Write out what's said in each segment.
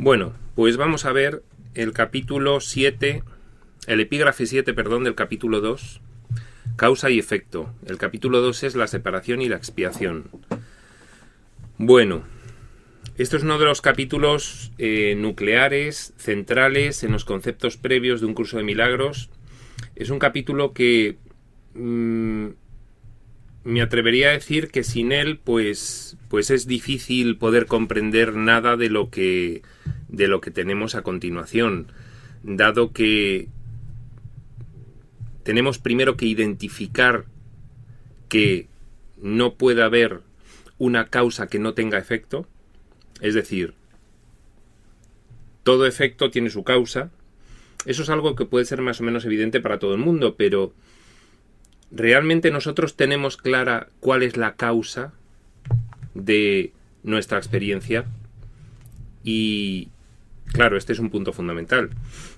Bueno, pues vamos a ver el capítulo 7, el epígrafe 7, perdón, del capítulo 2, causa y efecto. El capítulo 2 es la separación y la expiación. Bueno, esto es uno de los capítulos nucleares, centrales en los conceptos previos de un curso de milagros. Es un capítulo que me atrevería a decir que sin él pues es difícil poder comprender nada de lo que tenemos a continuación, dado que tenemos primero que identificar que no puede haber una causa que no tenga efecto, es decir, todo efecto tiene su causa. Eso es algo que puede ser más o menos evidente para todo el mundo, pero ¿realmente nosotros tenemos clara cuál es la causa de nuestra experiencia? Y claro, este es un punto fundamental.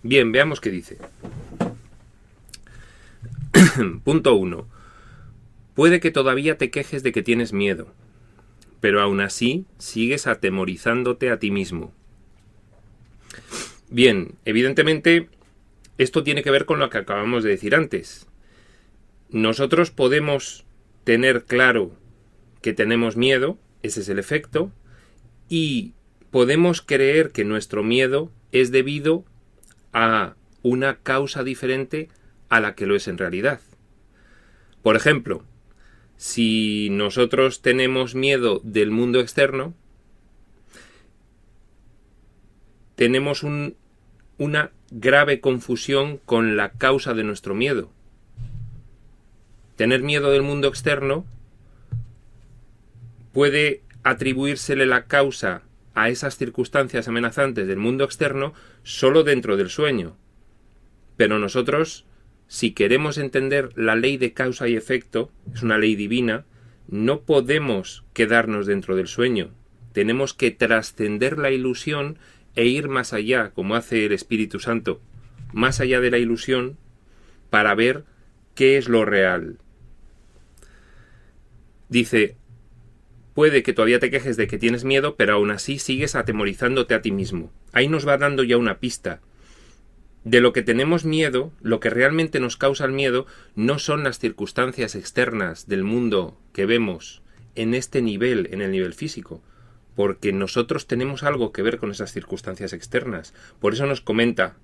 Bien, veamos qué dice. Punto 1. Puede que todavía te quejes de que tienes miedo, pero aún así sigues atemorizándote a ti mismo. Bien, evidentemente esto tiene que ver con lo que acabamos de decir antes. Nosotros podemos tener claro que tenemos miedo, ese es el efecto, y podemos creer que nuestro miedo es debido a una causa diferente a la que lo es en realidad. Por ejemplo, si nosotros tenemos miedo del mundo externo, tenemos una grave confusión con la causa de nuestro miedo. Tener miedo del mundo externo puede atribuírsele la causa a esas circunstancias amenazantes del mundo externo solo dentro del sueño. Pero nosotros, si queremos entender la ley de causa y efecto, es una ley divina, no podemos quedarnos dentro del sueño. Tenemos que trascender la ilusión e ir más allá, como hace el Espíritu Santo, más allá de la ilusión, para ver qué es lo real. Dice, puede que todavía te quejes de que tienes miedo, pero aún así sigues atemorizándote a ti mismo. Ahí nos va dando ya una pista. De lo que tenemos miedo, lo que realmente nos causa el miedo, no son las circunstancias externas del mundo que vemos en este nivel, en el nivel físico, porque nosotros tenemos algo que ver con esas circunstancias externas. Por eso nos comenta,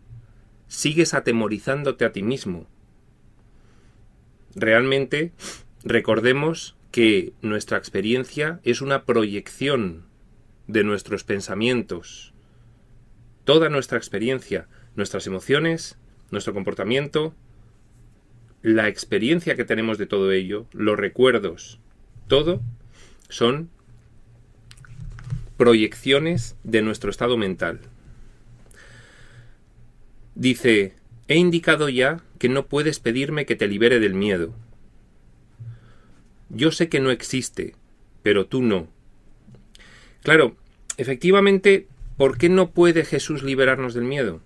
sigues atemorizándote a ti mismo. Realmente, recordemos que nuestra experiencia es una proyección de nuestros pensamientos. Toda nuestra experiencia, nuestras emociones, nuestro comportamiento, la experiencia que tenemos de todo ello, los recuerdos, todo son proyecciones de nuestro estado mental. Dice, he indicado ya que no puedes pedirme que te libere del miedo. Yo sé que no existe, pero tú no. Claro, efectivamente, ¿por qué no puede Jesús liberarnos del miedo?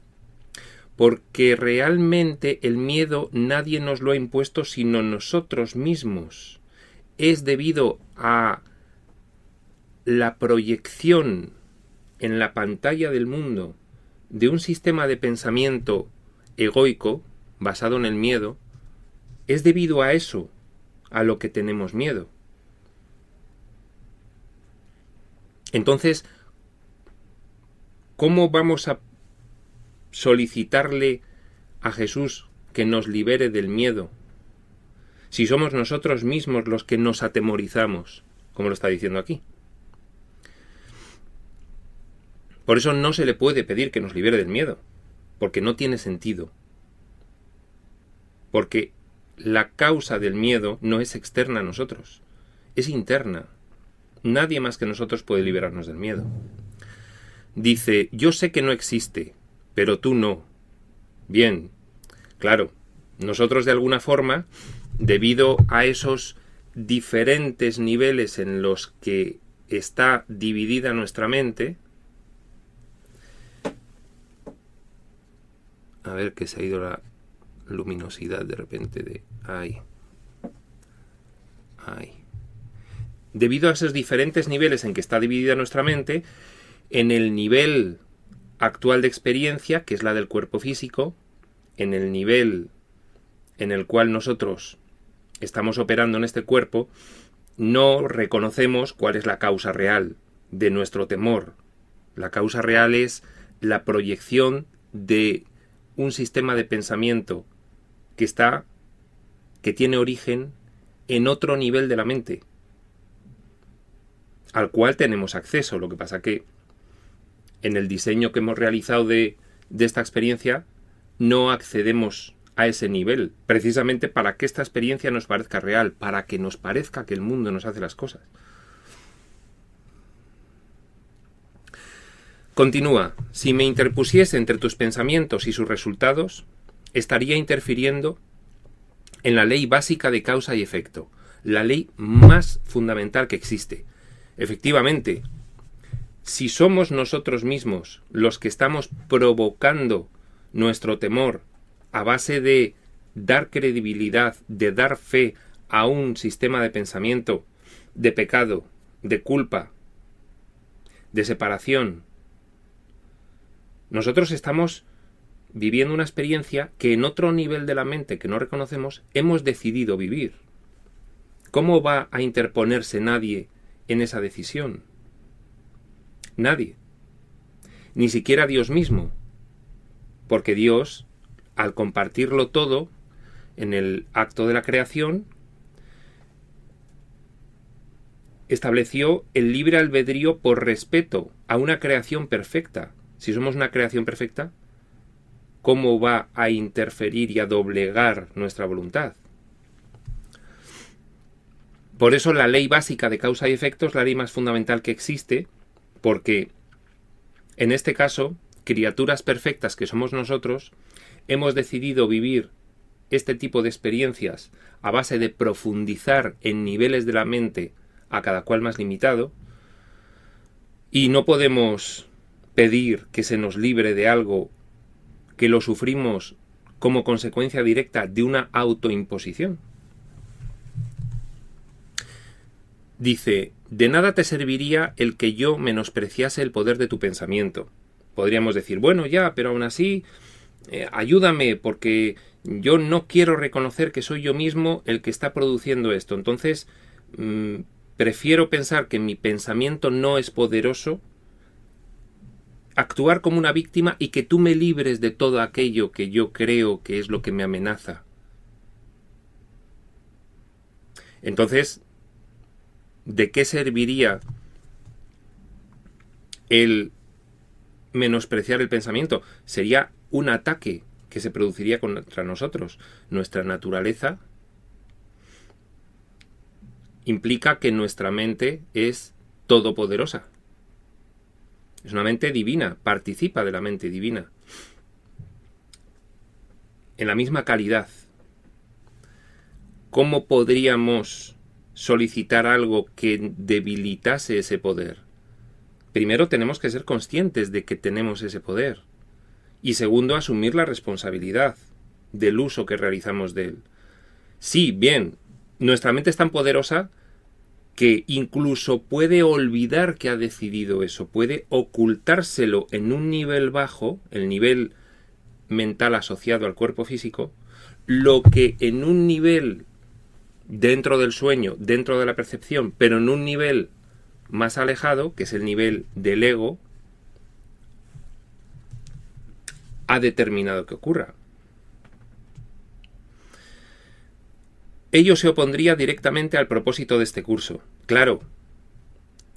Porque realmente el miedo nadie nos lo ha impuesto sino nosotros mismos. Es debido a la proyección en la pantalla del mundo de un sistema de pensamiento egoico basado en el miedo. Es debido a eso a lo que tenemos miedo. Entonces, ¿cómo vamos a solicitarle a Jesús que nos libere del miedo si somos nosotros mismos los que nos atemorizamos, como lo está diciendo aquí? Por eso no se le puede pedir que nos libere del miedo, porque no tiene sentido. Porque la causa del miedo no es externa a nosotros, es interna. Nadie más que nosotros puede liberarnos del miedo. Dice, yo sé que no existe, pero tú no. Bien, claro, nosotros de alguna forma, debido a esos diferentes niveles en los que está dividida nuestra mente, a ver que se ha ido la luminosidad de repente de ahí. Debido a esos diferentes niveles en que está dividida nuestra mente, en el nivel actual de experiencia, que es la del cuerpo físico, en el nivel en el cual nosotros estamos operando en este cuerpo, no reconocemos cuál es la causa real de nuestro temor. La causa real es la proyección de un sistema de pensamiento que tiene origen en otro nivel de la mente, al cual tenemos acceso. Lo que pasa que en el diseño que hemos realizado de esta experiencia no accedemos a ese nivel, precisamente para que esta experiencia nos parezca real, para que nos parezca que el mundo nos hace las cosas. Continúa: si me interpusiese entre tus pensamientos y sus resultados, estaría interfiriendo en la ley básica de causa y efecto, la ley más fundamental que existe. Efectivamente, si somos nosotros mismos los que estamos provocando nuestro temor a base de dar credibilidad, de dar fe a un sistema de pensamiento, de pecado, de culpa, de separación, nosotros estamos viviendo una experiencia que en otro nivel de la mente que no reconocemos hemos decidido vivir. ¿Cómo va a interponerse nadie en esa decisión? Nadie. Ni siquiera Dios mismo. Porque Dios, al compartirlo todo en el acto de la creación, estableció el libre albedrío por respeto a una creación perfecta. Si somos una creación perfecta, ¿cómo va a interferir y a doblegar nuestra voluntad? Por eso la ley básica de causa y efecto es la ley más fundamental que existe, porque en este caso, criaturas perfectas que somos nosotros, hemos decidido vivir este tipo de experiencias a base de profundizar en niveles de la mente a cada cual más limitado, y no podemos pedir que se nos libre de algo que lo sufrimos como consecuencia directa de una autoimposición. Dice: de nada te serviría el que yo menospreciase el poder de tu pensamiento. Podríamos decir, bueno, ya, pero aún así, ayúdame, porque yo no quiero reconocer que soy yo mismo el que está produciendo esto. Entonces, prefiero pensar que mi pensamiento no es poderoso, actuar como una víctima y que tú me libres de todo aquello que yo creo que es lo que me amenaza. Entonces, ¿de qué serviría el menospreciar el pensamiento? Sería un ataque que se produciría contra nosotros. Nuestra naturaleza implica que nuestra mente es todopoderosa. Es una mente divina, participa de la mente divina. En la misma calidad. ¿Cómo podríamos solicitar algo que debilitase ese poder? Primero, tenemos que ser conscientes de que tenemos ese poder. Y segundo, asumir la responsabilidad del uso que realizamos de él. Sí, bien, nuestra mente es tan poderosa que incluso puede olvidar que ha decidido eso, puede ocultárselo en un nivel bajo, el nivel mental asociado al cuerpo físico, lo que en un nivel dentro del sueño, dentro de la percepción, pero en un nivel más alejado, que es el nivel del ego, ha determinado que ocurra. Ello se opondría directamente al propósito de este curso. Claro,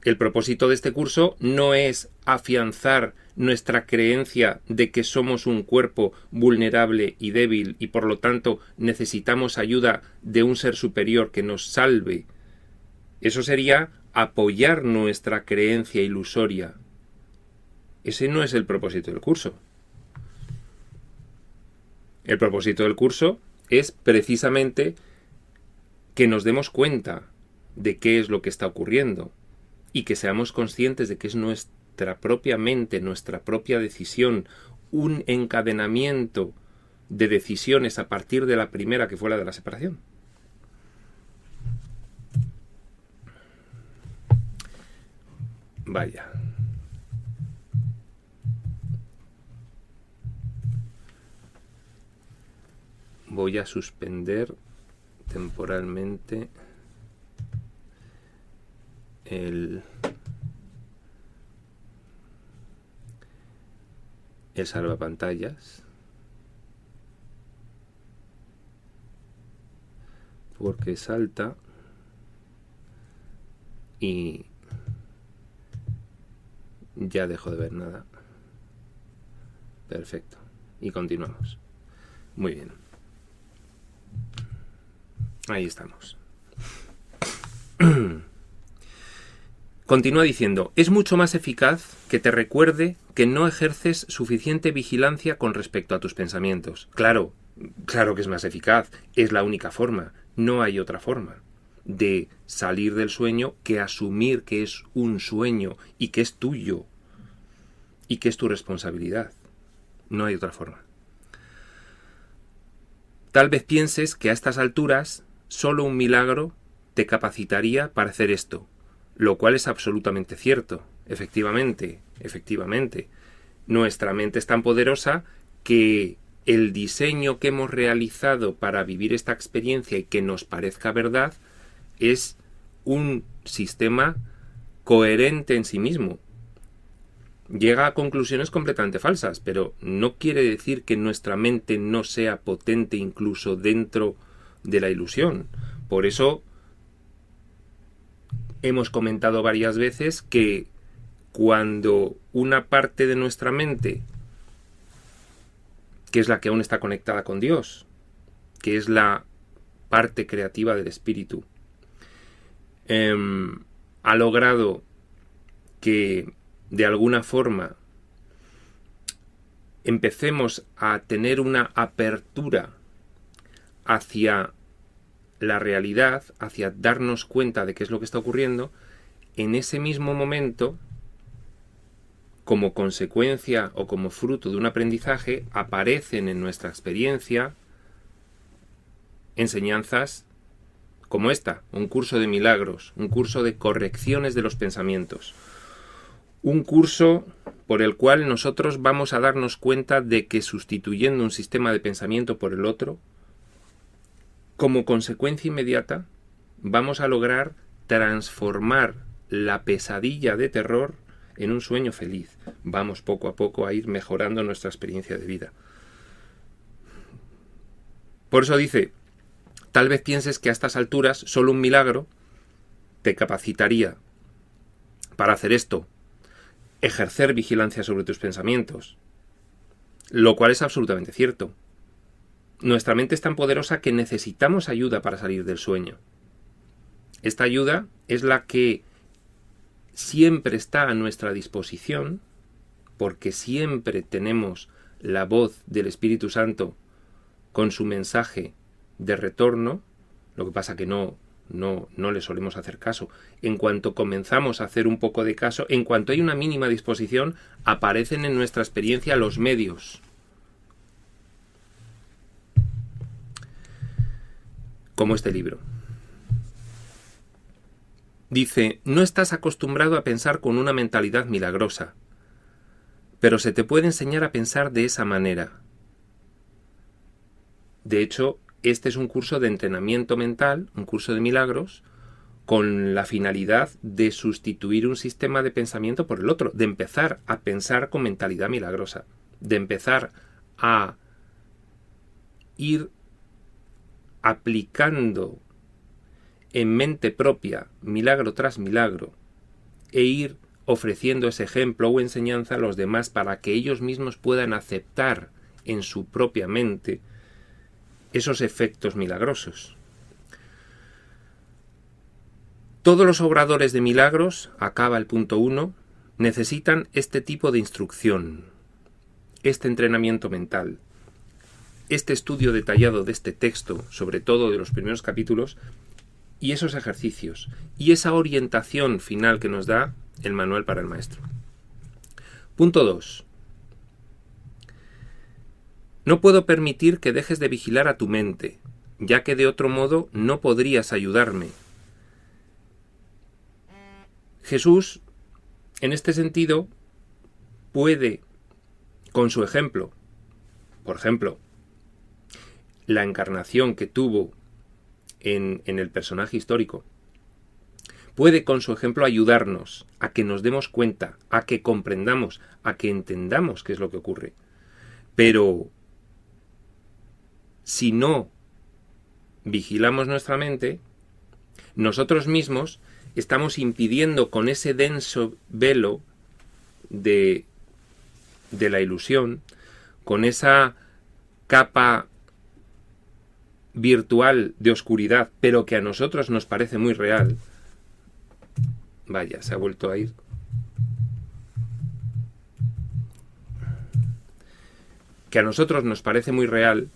el propósito de este curso no es afianzar nuestra creencia de que somos un cuerpo vulnerable y débil y por lo tanto necesitamos ayuda de un ser superior que nos salve. Eso sería apoyar nuestra creencia ilusoria. Ese no es el propósito del curso. El propósito del curso es precisamente que nos demos cuenta de qué es lo que está ocurriendo y que seamos conscientes de que es nuestra propia mente, nuestra propia decisión, un encadenamiento de decisiones a partir de la primera, que fue la de la separación. Vaya. voy a suspender temporalmente el salvapantallas, porque salta y ya dejo de ver nada. Perfecto. Y continuamos. Muy bien. Ahí estamos. Continúa diciendo, es mucho más eficaz que te recuerde que no ejerces suficiente vigilancia con respecto a tus pensamientos. Claro que es más eficaz. Es la única forma. No hay otra forma de salir del sueño que asumir que es un sueño y que es tuyo y que es tu responsabilidad. No hay otra forma. Tal vez pienses que a estas alturas solo un milagro te capacitaría para hacer esto, lo cual es absolutamente cierto. Efectivamente. Nuestra mente es tan poderosa que el diseño que hemos realizado para vivir esta experiencia y que nos parezca verdad es un sistema coherente en sí mismo. Llega a conclusiones completamente falsas, pero no quiere decir que nuestra mente no sea potente incluso dentro de la ilusión. Por eso hemos comentado varias veces que cuando una parte de nuestra mente, que es la que aún está conectada con Dios, que es la parte creativa del espíritu, ha logrado que de alguna forma empecemos a tener una apertura hacia la realidad, hacia darnos cuenta de qué es lo que está ocurriendo, en ese mismo momento, como consecuencia o como fruto de un aprendizaje, aparecen en nuestra experiencia enseñanzas como esta, un curso de milagros, un curso de correcciones de los pensamientos, un curso por el cual nosotros vamos a darnos cuenta de que sustituyendo un sistema de pensamiento por el otro, como consecuencia inmediata, vamos a lograr transformar la pesadilla de terror en un sueño feliz. Vamos poco a poco a ir mejorando nuestra experiencia de vida. Por eso dice, tal vez pienses que a estas alturas solo un milagro te capacitaría para hacer esto, ejercer vigilancia sobre tus pensamientos, lo cual es absolutamente cierto. Nuestra mente es tan poderosa que necesitamos ayuda para salir del sueño. Esta ayuda es la que siempre está a nuestra disposición, porque siempre tenemos la voz del Espíritu Santo con su mensaje de retorno. Lo que pasa que no le solemos hacer caso. En cuanto comenzamos a hacer un poco de caso, en cuanto hay una mínima disposición, aparecen en nuestra experiencia los medios. Como este libro. Dice, no estás acostumbrado a pensar con una mentalidad milagrosa, pero se te puede enseñar a pensar de esa manera. De hecho, este es un curso de entrenamiento mental, un curso de milagros, con la finalidad de sustituir un sistema de pensamiento por el otro, de empezar a pensar con mentalidad milagrosa, de empezar a ir aplicando en mente propia, milagro tras milagro, e ir ofreciendo ese ejemplo o enseñanza a los demás para que ellos mismos puedan aceptar en su propia mente esos efectos milagrosos. Todos los obradores de milagros, acaba el punto 1, necesitan este tipo de instrucción, este entrenamiento mental, este estudio detallado de este texto, sobre todo de los primeros capítulos, y esos ejercicios, y esa orientación final que nos da el manual para el maestro. Punto 2. No puedo permitir que dejes de vigilar a tu mente, ya que de otro modo no podrías ayudarme. Jesús, en este sentido, puede, con su ejemplo, por ejemplo, la encarnación que tuvo en el personaje histórico, puede con su ejemplo ayudarnos a que nos demos cuenta, a que comprendamos, a que entendamos qué es lo que ocurre. Pero si no vigilamos nuestra mente, nosotros mismos estamos impidiendo con ese denso velo de la ilusión, con esa capa virtual de oscuridad, pero que a nosotros nos parece muy real. Vaya, se ha vuelto a ir. Que a nosotros nos parece muy real.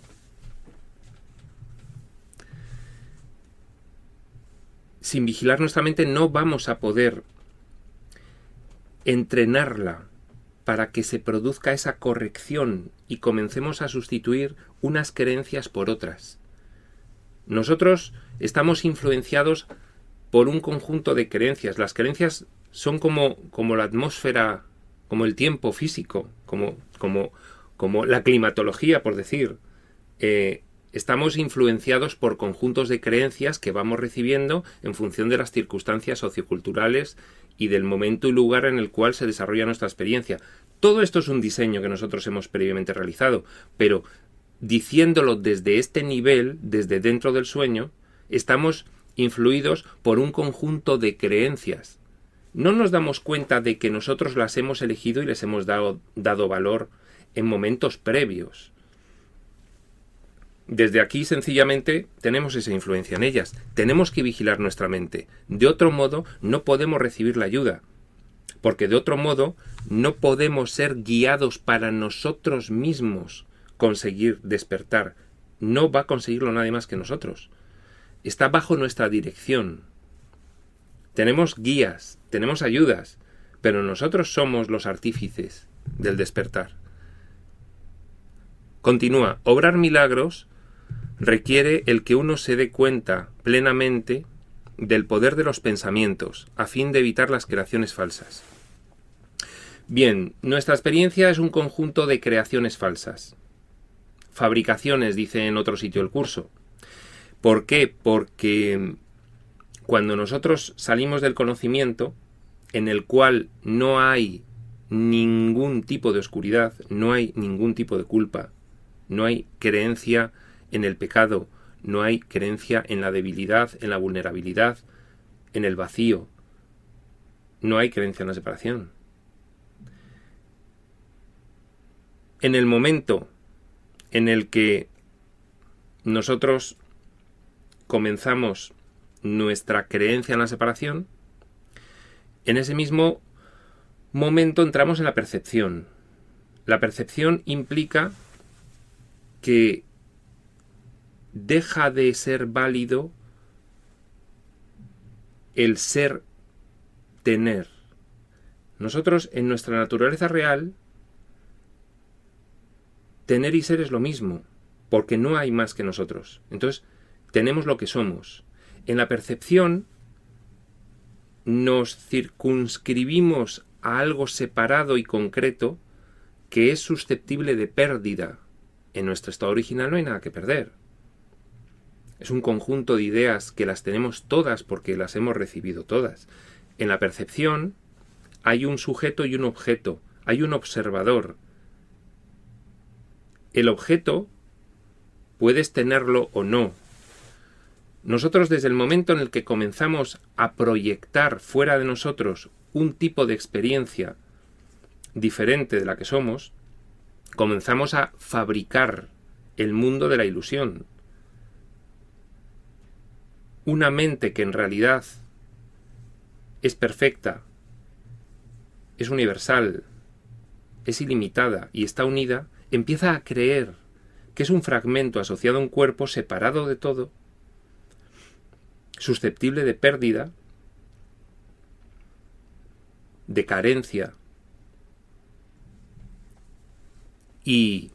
Sin vigilar nuestra mente no vamos a poder entrenarla para que se produzca esa corrección y comencemos a sustituir unas creencias por otras. Nosotros estamos influenciados por un conjunto de creencias. Las creencias son como la atmósfera, como el tiempo físico, como la climatología, por decir. Estamos influenciados por conjuntos de creencias que vamos recibiendo en función de las circunstancias socioculturales y del momento y lugar en el cual se desarrolla nuestra experiencia. Todo esto es un diseño que nosotros hemos previamente realizado, pero diciéndolo desde este nivel, desde dentro del sueño, estamos influidos por un conjunto de creencias. No nos damos cuenta de que nosotros las hemos elegido y les hemos dado valor en momentos previos. Desde aquí, sencillamente, tenemos esa influencia en ellas. Tenemos que vigilar nuestra mente. De otro modo, no podemos recibir la ayuda. Porque de otro modo, no podemos ser guiados para nosotros mismos conseguir despertar. No va a conseguirlo nadie más que nosotros. Está bajo nuestra dirección. Tenemos guías, tenemos ayudas, pero nosotros somos los artífices del despertar. Continúa, obrar milagros requiere el que uno se dé cuenta plenamente del poder de los pensamientos, a fin de evitar las creaciones falsas. Bien, nuestra experiencia es un conjunto de creaciones falsas. Fabricaciones, dice en otro sitio el curso. ¿Por qué? Porque cuando nosotros salimos del conocimiento, en el cual no hay ningún tipo de oscuridad, no hay ningún tipo de culpa, no hay creencia en el pecado, no hay creencia en la debilidad, en la vulnerabilidad, en el vacío, no hay creencia en la separación. En el momento en el que nosotros comenzamos nuestra creencia en la separación, en ese mismo momento entramos en la percepción. La percepción implica que deja de ser válido el ser tener. Nosotros, en nuestra naturaleza real, tener y ser es lo mismo, porque no hay más que nosotros. Entonces, tenemos lo que somos. En la percepción nos circunscribimos a algo separado y concreto que es susceptible de pérdida. En nuestro estado original no hay nada que perder. Es un conjunto de ideas que las tenemos todas porque las hemos recibido todas. En la percepción hay un sujeto y un objeto, hay un observador. El objeto puedes tenerlo o no. Nosotros, desde el momento en el que comenzamos a proyectar fuera de nosotros un tipo de experiencia diferente de la que somos, comenzamos a fabricar el mundo de la ilusión. Una mente que en realidad es perfecta, es universal, es ilimitada y está unida, empieza a creer que es un fragmento asociado a un cuerpo separado de todo, susceptible de pérdida, de carencia, y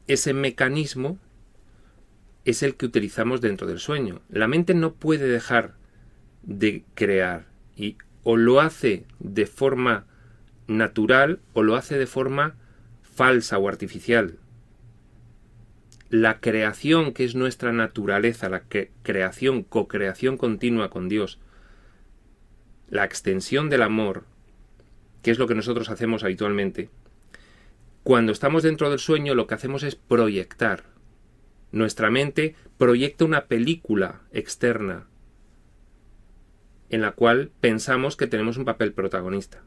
ese mecanismo es el que utilizamos dentro del sueño. La mente no puede dejar de crear, y o lo hace de forma natural o lo hace de forma falsa o artificial. la creación, que es nuestra naturaleza, la creación, co-creación continua con Dios, la extensión del amor, que es lo que nosotros hacemos habitualmente, cuando estamos dentro del sueño lo que hacemos es proyectar. Nuestra mente proyecta una película externa en la cual pensamos que tenemos un papel protagonista.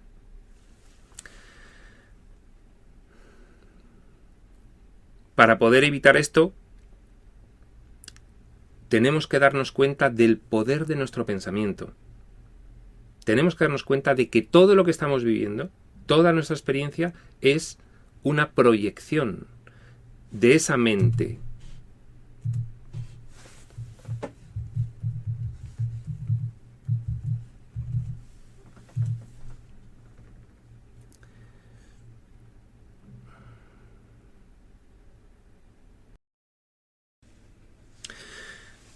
Para poder evitar esto, tenemos que darnos cuenta del poder de nuestro pensamiento. Tenemos que darnos cuenta de que todo lo que estamos viviendo, toda nuestra experiencia, es una proyección de esa mente.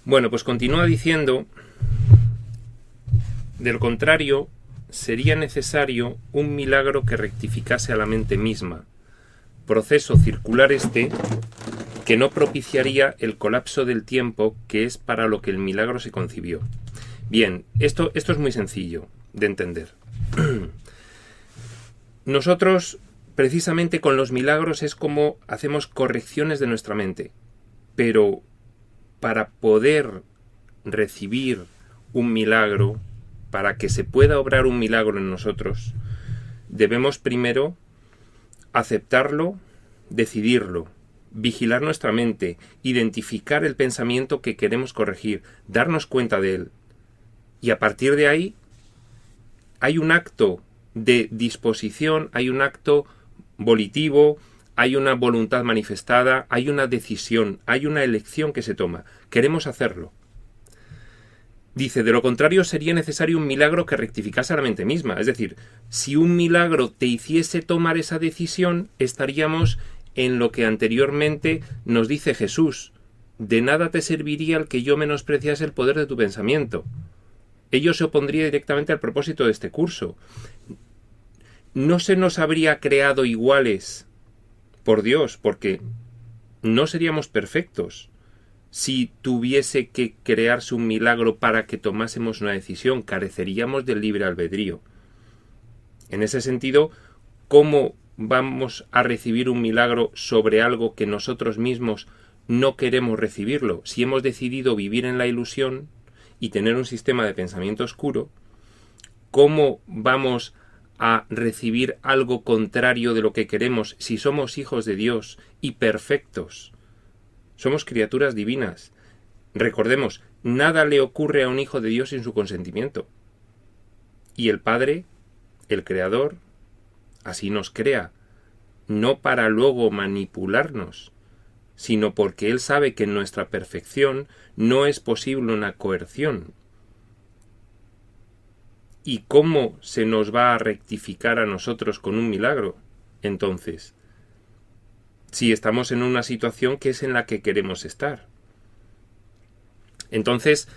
Bueno, pues continúa diciendo, de lo contrario, sería necesario un milagro que rectificase a la mente misma, proceso circular que no propiciaría el colapso del tiempo, que es para lo que el milagro se concibió. Bien, esto es muy sencillo de entender. Nosotros, precisamente con los milagros, es como hacemos correcciones de nuestra mente, pero para poder recibir un milagro, para que se pueda obrar un milagro en nosotros, debemos primero aceptarlo, decidirlo, vigilar nuestra mente, identificar el pensamiento que queremos corregir, darnos cuenta de él. Y a partir de ahí hay un acto de disposición, hay un acto volitivo, hay una voluntad manifestada, hay una decisión, hay una elección que se toma. Queremos hacerlo. Dice, de lo contrario sería necesario un milagro que rectificase a la mente misma. Es decir, si un milagro te hiciese tomar esa decisión, estaríamos en lo que anteriormente nos dice Jesús. De nada te serviría el que yo menospreciase el poder de tu pensamiento. Ello se opondría directamente al propósito de este curso. No se nos habría creado iguales por Dios, porque no seríamos perfectos si tuviese que crearse un milagro para que tomásemos una decisión. Careceríamos del libre albedrío. En ese sentido, ¿cómo vamos a recibir un milagro sobre algo que nosotros mismos no queremos recibirlo? Si hemos decidido vivir en la ilusión y tener un sistema de pensamiento oscuro, ¿cómo vamos a recibir algo contrario de lo que queremos si somos hijos de Dios y perfectos? Somos criaturas divinas. Recordemos, nada le ocurre a un hijo de Dios sin su consentimiento. Y el Padre, el Creador, así nos crea, no para luego manipularnos, sino porque Él sabe que en nuestra perfección no es posible una coerción. ¿Y cómo se nos va a rectificar a nosotros con un milagro? Entonces, si estamos en una situación que es en la que queremos estar. Entonces,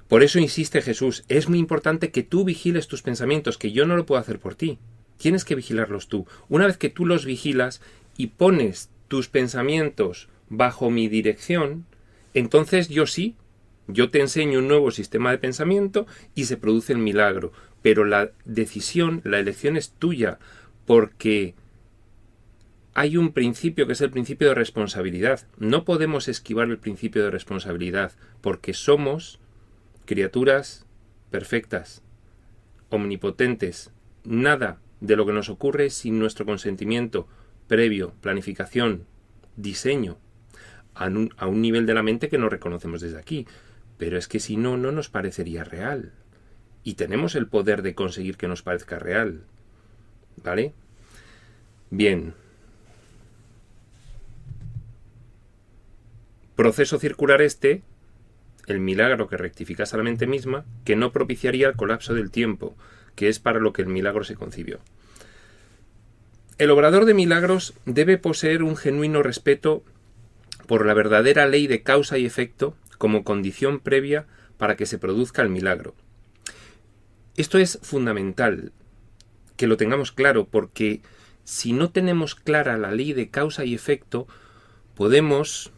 por eso insiste Jesús, es muy importante que tú vigiles tus pensamientos, que yo no lo puedo hacer por ti. Tienes que vigilarlos tú. Una vez que tú los vigilas y pones tus pensamientos bajo mi dirección, entonces yo te enseño un nuevo sistema de pensamiento y se produce el milagro. Pero la decisión, la elección es tuya, porque hay un principio que es el principio de responsabilidad. No podemos esquivar el principio de responsabilidad, porque somos criaturas perfectas, omnipotentes. Nada de lo que nos ocurre sin nuestro consentimiento previo, planificación, diseño, a un nivel de la mente que no reconocemos desde aquí. Pero es que si no, no nos parecería real. Y tenemos el poder de conseguir que nos parezca real. ¿Vale? Bien. Proceso circular el milagro que rectificase a la mente misma, que no propiciaría el colapso del tiempo, que es para lo que el milagro se concibió. El obrador de milagros debe poseer un genuino respeto por la verdadera ley de causa y efecto como condición previa para que se produzca el milagro. Esto es fundamental, que lo tengamos claro, porque si no tenemos clara la ley de causa y efecto, podemos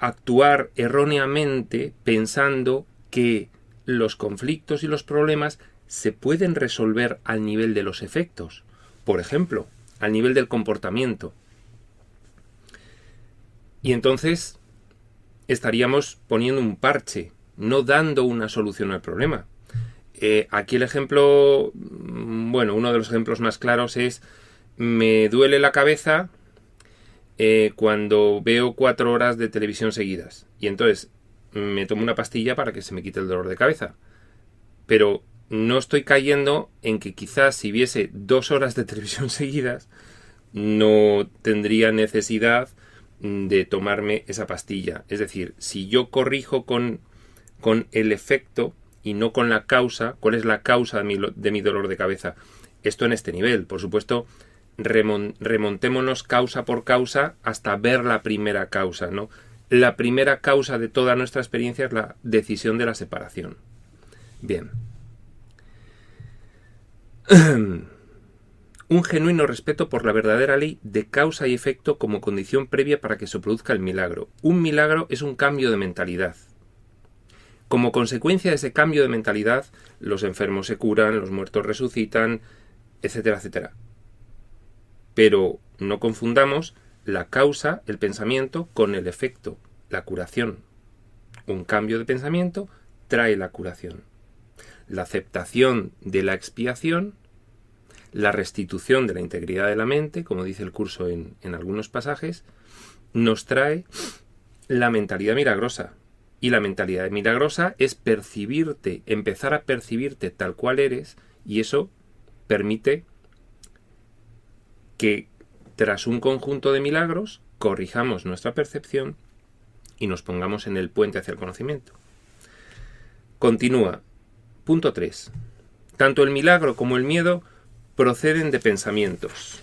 actuar erróneamente pensando que los conflictos y los problemas se pueden resolver al nivel de los efectos. Por ejemplo, al nivel del comportamiento. Y entonces estaríamos poniendo un parche, no dando una solución al problema. Aquí el ejemplo, bueno, uno de los ejemplos más claros es: me duele la cabeza cuando veo 4 horas de televisión seguidas. Y entonces me tomo una pastilla para que se me quite el dolor de cabeza. Pero no estoy cayendo en que quizás si viese 2 horas de televisión seguidas no tendría necesidad de tomarme esa pastilla. Es decir, si yo corrijo con el efecto y no con la causa, ¿cuál es la causa de mi dolor de cabeza? Esto en este nivel. Por supuesto, remontémonos causa por causa hasta ver la primera causa, ¿no? La primera causa de toda nuestra experiencia es la decisión de la separación. Bien. Un genuino respeto por la verdadera ley de causa y efecto como condición previa para que se produzca el milagro. Un milagro es un cambio de mentalidad. Como consecuencia de ese cambio de mentalidad, los enfermos se curan, los muertos resucitan, etcétera, etcétera. Pero no confundamos la causa, el pensamiento, con el efecto, la curación. Un cambio de pensamiento trae la curación. La aceptación de la expiación, la restitución de la integridad de la mente, como dice el curso en algunos pasajes, nos trae la mentalidad milagrosa. Y la mentalidad milagrosa es percibirte, empezar a percibirte tal cual eres, y eso permite que tras un conjunto de milagros corrijamos nuestra percepción y nos pongamos en el puente hacia el conocimiento. Continúa. Punto 3. Tanto el milagro como el miedo proceden de pensamientos.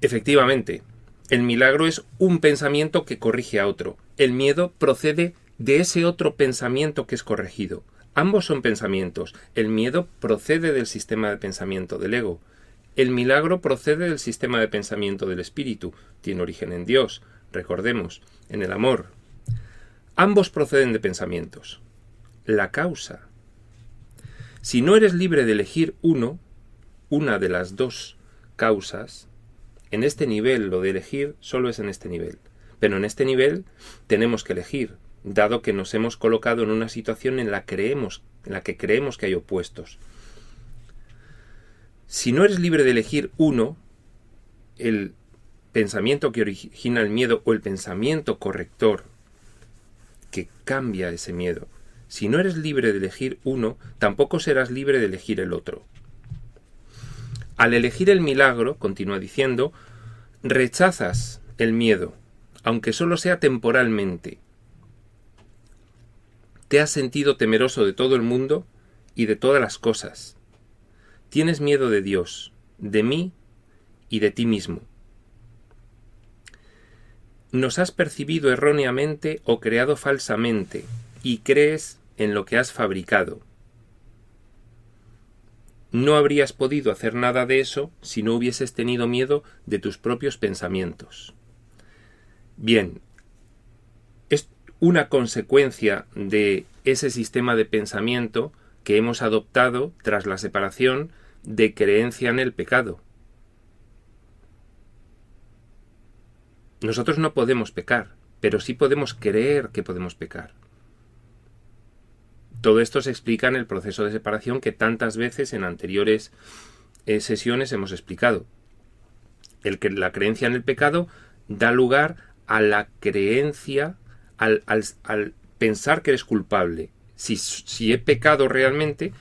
Efectivamente, el milagro es un pensamiento que corrige a otro. El miedo procede de ese otro pensamiento que es corregido. Ambos son pensamientos. El miedo procede del sistema de pensamiento del ego. El milagro procede del sistema de pensamiento del espíritu. Tiene origen en Dios, recordemos, en el amor. Ambos proceden de pensamientos. La causa. Si no eres libre de elegir una de las dos causas, en este nivel lo de elegir solo es en este nivel. Pero en este nivel tenemos que elegir, dado que nos hemos colocado en una situación en la que creemos que hay opuestos. Si no eres libre de elegir el pensamiento que origina el miedo o el pensamiento corrector que cambia ese miedo, si no eres libre de elegir tampoco serás libre de elegir el otro. Al elegir el milagro, continúa diciendo, rechazas el miedo, aunque solo sea temporalmente. Te has sentido temeroso de todo el mundo y de todas las cosas. Tienes miedo de Dios, de mí y de ti mismo. Nos has percibido erróneamente o creado falsamente y crees en lo que has fabricado. No habrías podido hacer nada de eso si no hubieses tenido miedo de tus propios pensamientos. Bien, es una consecuencia de ese sistema de pensamiento que hemos adoptado tras la separación de creencia en el pecado. Nosotros no podemos pecar, pero sí podemos creer que podemos pecar. Todo esto se explica en el proceso de separación que tantas veces en anteriores sesiones hemos explicado. La creencia en el pecado da lugar a la creencia, al pensar que eres culpable. Si he pecado realmente,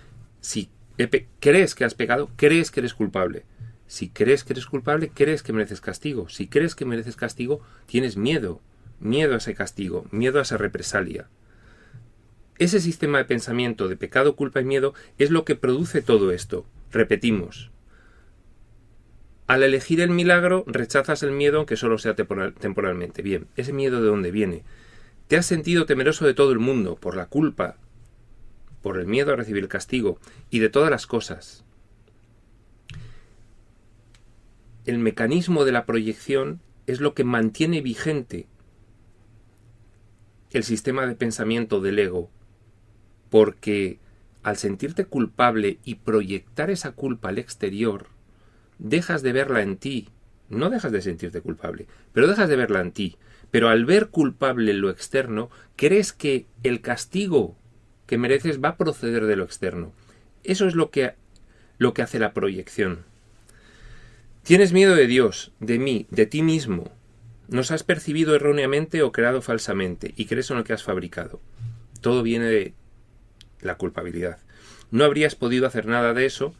crees que has pecado, crees que eres culpable. Si crees que eres culpable, crees que mereces castigo. Si crees que mereces castigo, tienes miedo a ese castigo, miedo a esa represalia. Ese sistema de pensamiento de pecado, culpa y miedo es lo que produce todo esto. Repetimos. Al elegir el milagro, rechazas el miedo aunque solo sea temporalmente. Bien, ¿ese miedo de dónde viene? Te has sentido temeroso de todo el mundo, por la culpa, por el miedo a recibir el castigo y de todas las cosas. el mecanismo de la proyección es lo que mantiene vigente el sistema de pensamiento del ego, porque al sentirte culpable y proyectar esa culpa al exterior, dejas de verla en ti. No dejas de sentirte culpable, pero dejas de verla en ti. Pero al ver culpable lo externo, crees que el castigo que mereces va a proceder de lo externo. Eso es lo que hace la proyección. Tienes miedo de Dios, de mí, de ti mismo. Nos has percibido erróneamente o creado falsamente y crees en lo que has fabricado. Todo viene de la culpabilidad. No habrías podido hacer nada de eso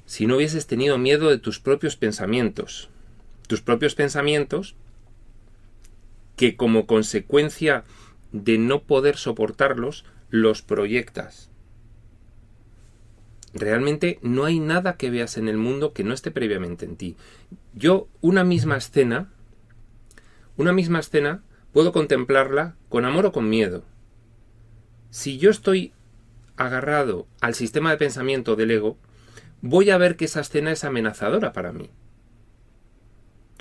si no hubieses tenido miedo de tus propios pensamientos. Tus propios pensamientos que como consecuencia de no poder soportarlos, los proyectas. Realmente no hay nada que veas en el mundo que no esté previamente en ti. Yo una misma escena puedo contemplarla con amor o con miedo. Si yo estoy agarrado al sistema de pensamiento del ego, voy a ver que esa escena es amenazadora para mí.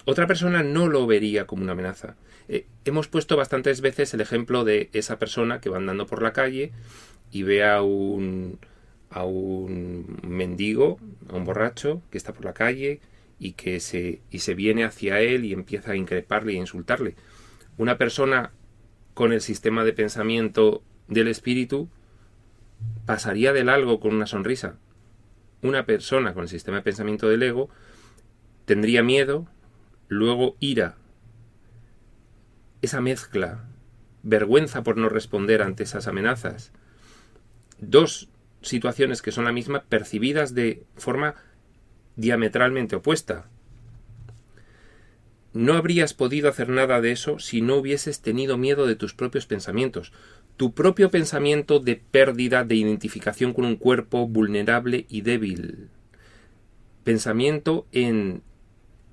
Otra persona no lo vería como una amenaza. Hemos puesto bastantes veces el ejemplo de esa persona que va andando por la calle y ve a un mendigo, a un borracho que está por la calle y se viene hacia él y empieza a increparle y a insultarle. Una persona con el sistema de pensamiento del espíritu pasaría del algo con una sonrisa. Una persona con el sistema de pensamiento del ego tendría miedo, luego ira, esa mezcla, vergüenza por no responder ante esas amenazas. Dos situaciones que son la misma, percibidas de forma diametralmente opuesta. No habrías podido hacer nada de eso si no hubieses tenido miedo de tus propios pensamientos. Tu propio pensamiento de pérdida de identificación con un cuerpo vulnerable y débil. Pensamiento en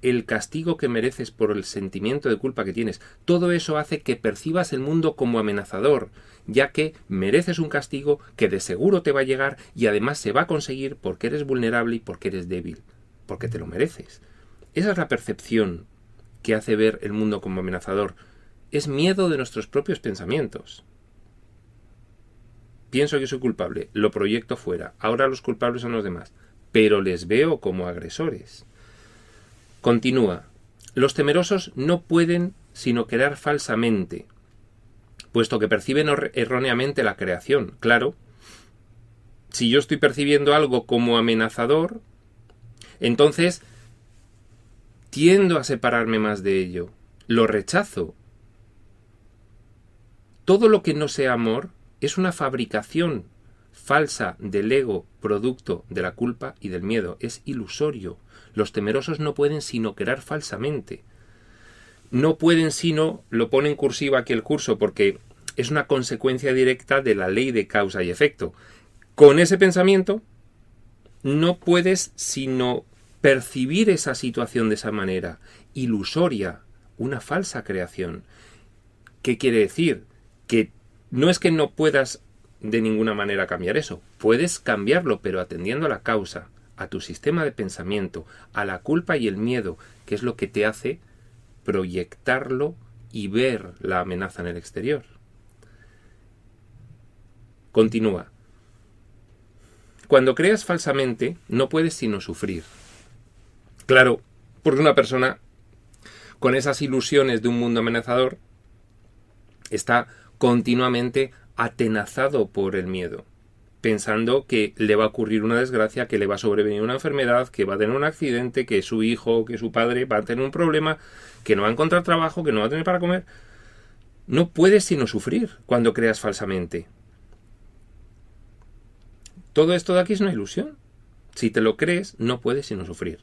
el castigo que mereces por el sentimiento de culpa que tienes. Todo eso hace que percibas el mundo como amenazador, ya que mereces un castigo que de seguro te va a llegar y además se va a conseguir porque eres vulnerable y porque eres débil, porque te lo mereces. Esa es la percepción que hace ver el mundo como amenazador. Es miedo de nuestros propios pensamientos. Pienso que soy culpable, lo proyecto fuera. Ahora los culpables son los demás, pero les veo como agresores. Continúa. Los temerosos no pueden sino crear falsamente, puesto que perciben erróneamente la creación. Claro, si yo estoy percibiendo algo como amenazador, entonces tiendo a separarme más de ello. Lo rechazo. Todo lo que no sea amor es una fabricación falsa del ego, producto de la culpa y del miedo. Es ilusorio. Los temerosos no pueden sino crear falsamente. No pueden sino, lo pone en cursiva aquí el curso, porque es una consecuencia directa de la ley de causa y efecto. Con ese pensamiento no puedes sino percibir esa situación de esa manera, ilusoria, una falsa creación. ¿Qué quiere decir? Que no es que no puedas de ninguna manera cambiar eso, puedes cambiarlo, pero atendiendo a la causa, a tu sistema de pensamiento, a la culpa y el miedo, que es lo que te hace proyectarlo y ver la amenaza en el exterior. Continúa. Cuando creas falsamente, no puedes sino sufrir. Claro, porque una persona con esas ilusiones de un mundo amenazador está continuamente atenazado por el miedo, pensando que le va a ocurrir una desgracia, que le va a sobrevenir una enfermedad, que va a tener un accidente, que su hijo, que su padre va a tener un problema, que no va a encontrar trabajo, que no va a tener para comer. No puedes sino sufrir cuando creas falsamente. Todo esto de aquí es una ilusión. Si te lo crees, no puedes sino sufrir.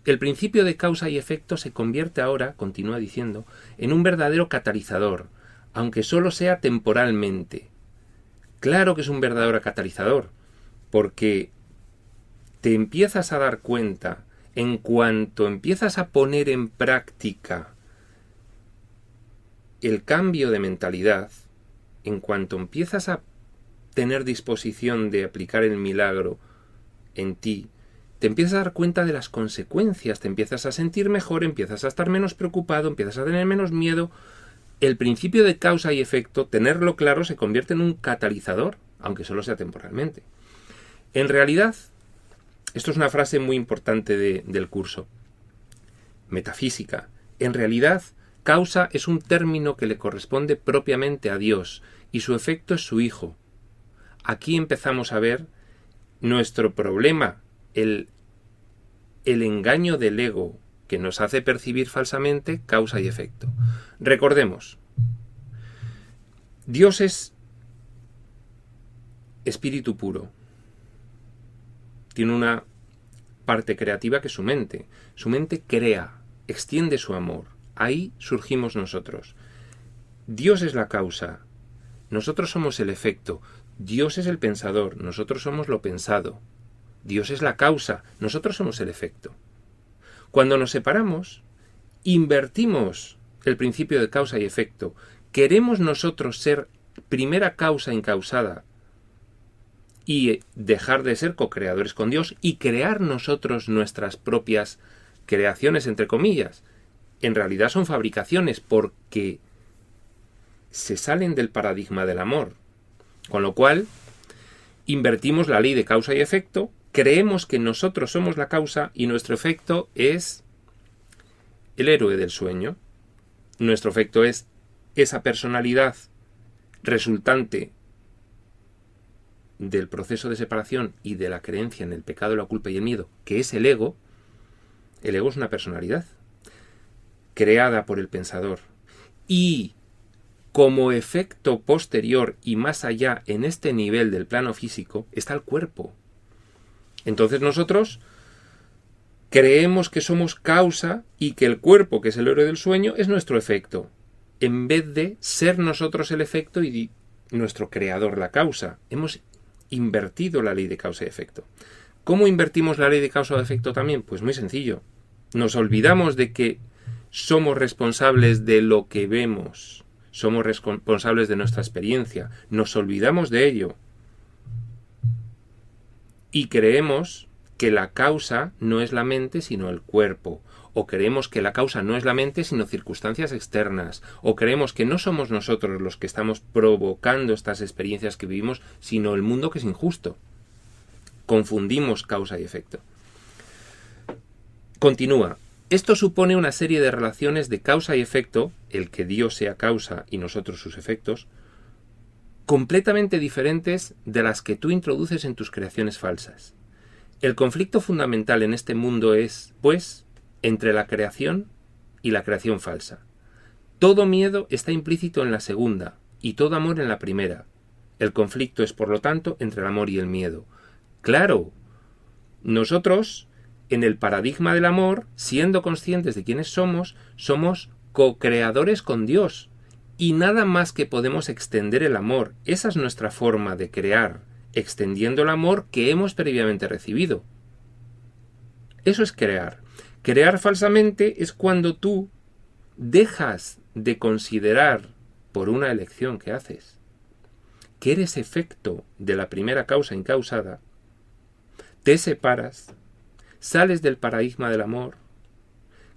El principio de causa y efecto se convierte ahora, continúa diciendo, en un verdadero catalizador, aunque solo sea temporalmente. Claro que es un verdadero catalizador, porque te empiezas a dar cuenta, en cuanto empiezas a poner en práctica el cambio de mentalidad, en cuanto empiezas a tener disposición de aplicar el milagro en ti, te empiezas a dar cuenta de las consecuencias, te empiezas a sentir mejor, empiezas a estar menos preocupado, empiezas a tener menos miedo. El principio de causa y efecto, tenerlo claro, se convierte en un catalizador, aunque solo sea temporalmente. En realidad, esto es una frase muy importante del curso, metafísica. En realidad, causa es un término que le corresponde propiamente a Dios y su efecto es su Hijo. Aquí empezamos a ver nuestro problema, el engaño del ego que nos hace percibir falsamente causa y efecto. Recordemos, Dios es espíritu puro. Tiene una parte creativa que es su mente. Su mente crea, extiende su amor. Ahí surgimos nosotros. Dios es la causa. Nosotros somos el efecto. Dios es el pensador. Nosotros somos lo pensado. Dios es la causa. Nosotros somos el efecto. Cuando nos separamos, invertimos el principio de causa y efecto. Queremos nosotros ser primera causa incausada y dejar de ser co-creadores con Dios y crear nosotros nuestras propias creaciones, entre comillas. En realidad son fabricaciones porque se salen del paradigma del amor. Con lo cual, invertimos la ley de causa y efecto, creemos que nosotros somos la causa y nuestro efecto es el héroe del sueño. Nuestro efecto es esa personalidad resultante del proceso de separación y de la creencia en el pecado, la culpa y el miedo, que es el ego. El ego es una personalidad creada por el pensador. Y como efecto posterior y más allá en este nivel del plano físico está el cuerpo. Entonces nosotros creemos que somos causa y que el cuerpo, que es el héroe del sueño, es nuestro efecto, en vez de ser nosotros el efecto y nuestro creador la causa. Hemos invertido la ley de causa y efecto. ¿Cómo invertimos la ley de causa y efecto también? Pues muy sencillo. Nos olvidamos de que somos responsables de lo que vemos. Somos responsables de nuestra experiencia. Nos olvidamos de ello. Y creemos que la causa no es la mente, sino el cuerpo. O creemos que la causa no es la mente, sino circunstancias externas. O creemos que no somos nosotros los que estamos provocando estas experiencias que vivimos, sino el mundo que es injusto. Confundimos causa y efecto. Continúa. Esto supone una serie de relaciones de causa y efecto, el que Dios sea causa y nosotros sus efectos, completamente diferentes de las que tú introduces en tus creaciones falsas. El conflicto fundamental en este mundo es, pues, entre la creación y la creación falsa. Todo miedo está implícito en la segunda y todo amor en la primera. El conflicto es, por lo tanto, entre el amor y el miedo. Claro, nosotros, en el paradigma del amor, siendo conscientes de quiénes somos co-creadores con Dios. Y nada más que podemos extender el amor. Esa es nuestra forma de crear, extendiendo el amor que hemos previamente recibido. Eso es crear. Crear falsamente es cuando tú dejas de considerar, por una elección que haces, que eres efecto de la primera causa incausada, te separas, sales del paradigma del amor,